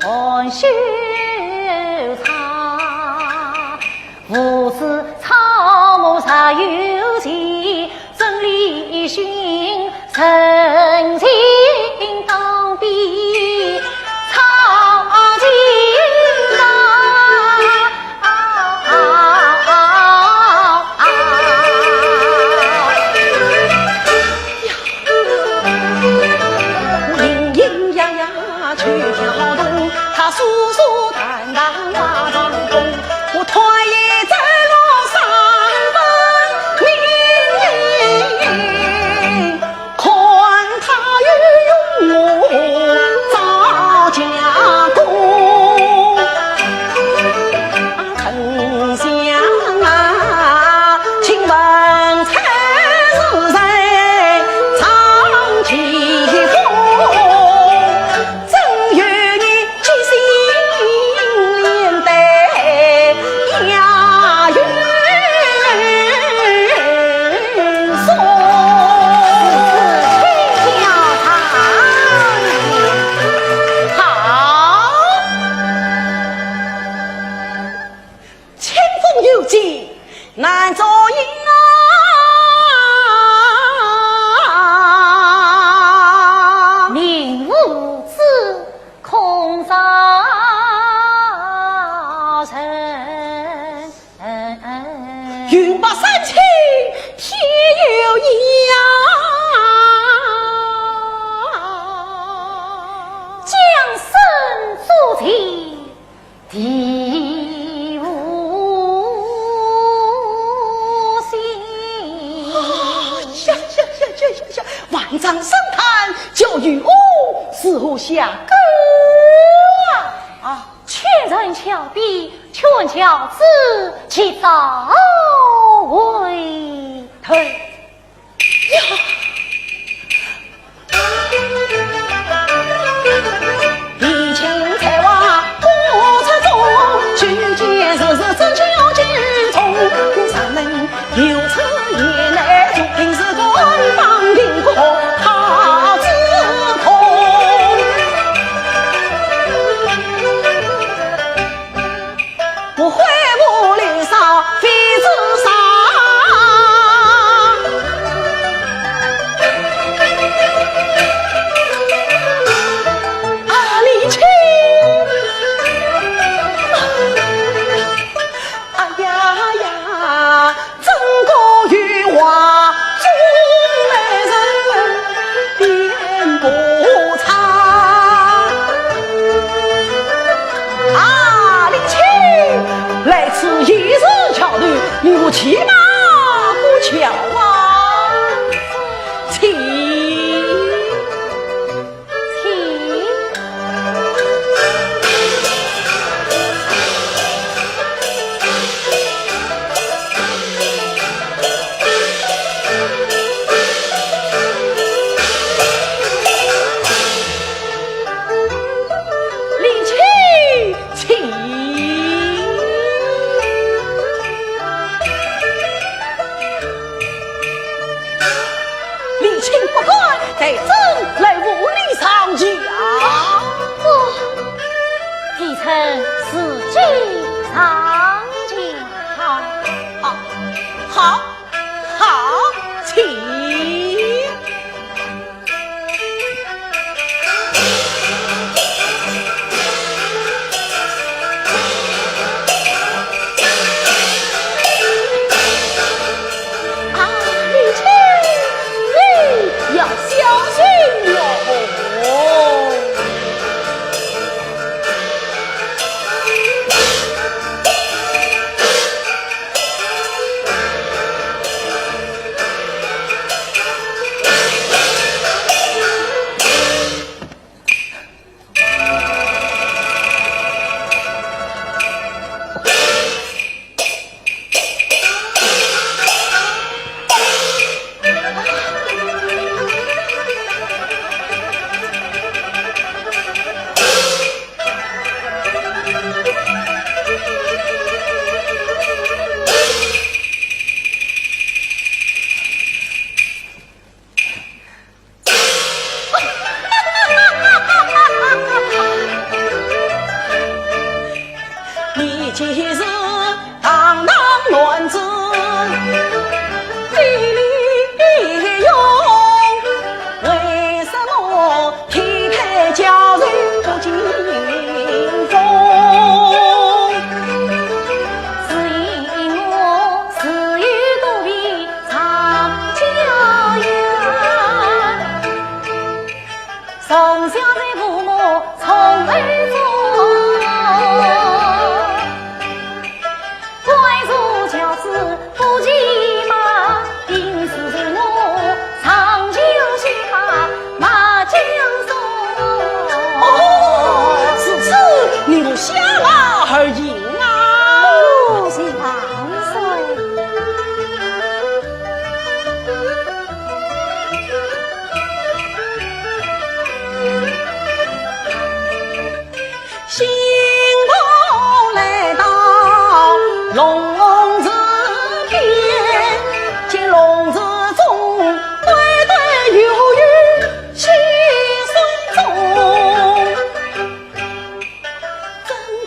修茶，父子草木啥有情，真理寻人情当比草金莺莺呀呀去跳动，他舒舒坦坦瓦当中，我团也在路上分明，看他与用我造家工，丞相啊，请问才是谁唱起风？正与你记心连带押韵颂，听好，千峰有劲难作音啊，宁无知空造成，云把三清天有意啊，将身筑起地无心。呀！万丈深潭就与我似乎下钩啊！却人峭壁，却问乔子其早为退呀！以前才话不出中，举件事事真巧之中，我上人有车也来做，平时官方苹果他自空。我会不离上非自杀，啊李青，哎呀呀，真个与话中来人变不差。啊，林青，来此一日巧遇，你我骑马过桥啊！骑。林青，骑。林青不敢带朕来无礼上家。继承四季长情。好，好，好，请。啊，李青，你要小心哟。其实堂堂乱子，地利用，为什么体态叫人不敬重？只因我私欲多比长家园，从小在父母宠儿中。相而赢啊！多谢万岁。心头来到笼子边，见笼子中对对有鱼七岁中。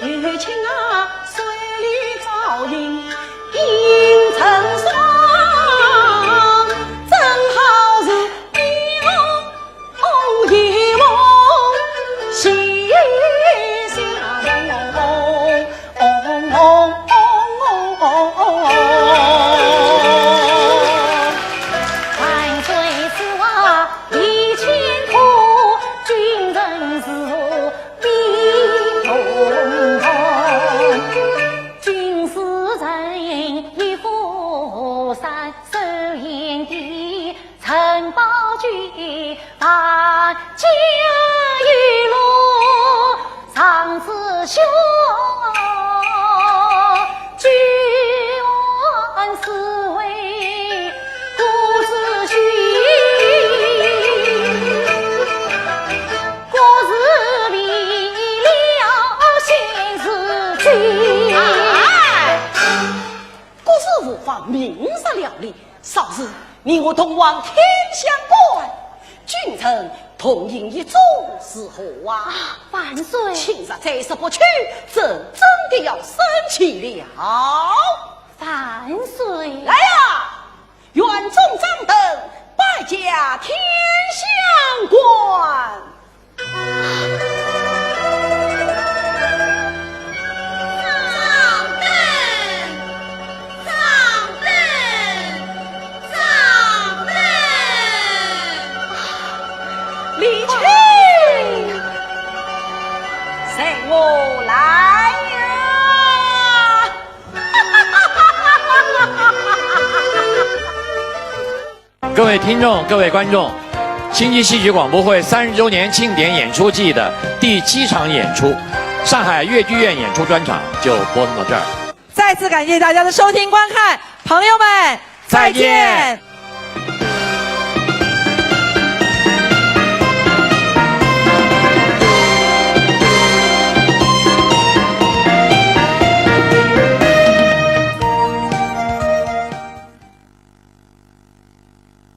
月清啊，水里照映映成双，正好是一梦喜相逢。万岁此话一千苦，君人是我必同痛。君是人一副三手烟地，陈宝驹大家一路上次兄。举万四位故事虚，过日离了现实去。故事无妨，明日了理。少时你我同往天香观，君臣同饮一盅是何啊？万岁，今日再是不去，朕真的要生气了。万岁，来呀，园中张灯，拜驾天香观。李青，随我来呀！各位听众、各位观众，星际戏曲广播会30周年庆典演出季的第7场演出，上海越剧院演出专场就播送到这儿。再次感谢大家的收听观看，朋友们再见。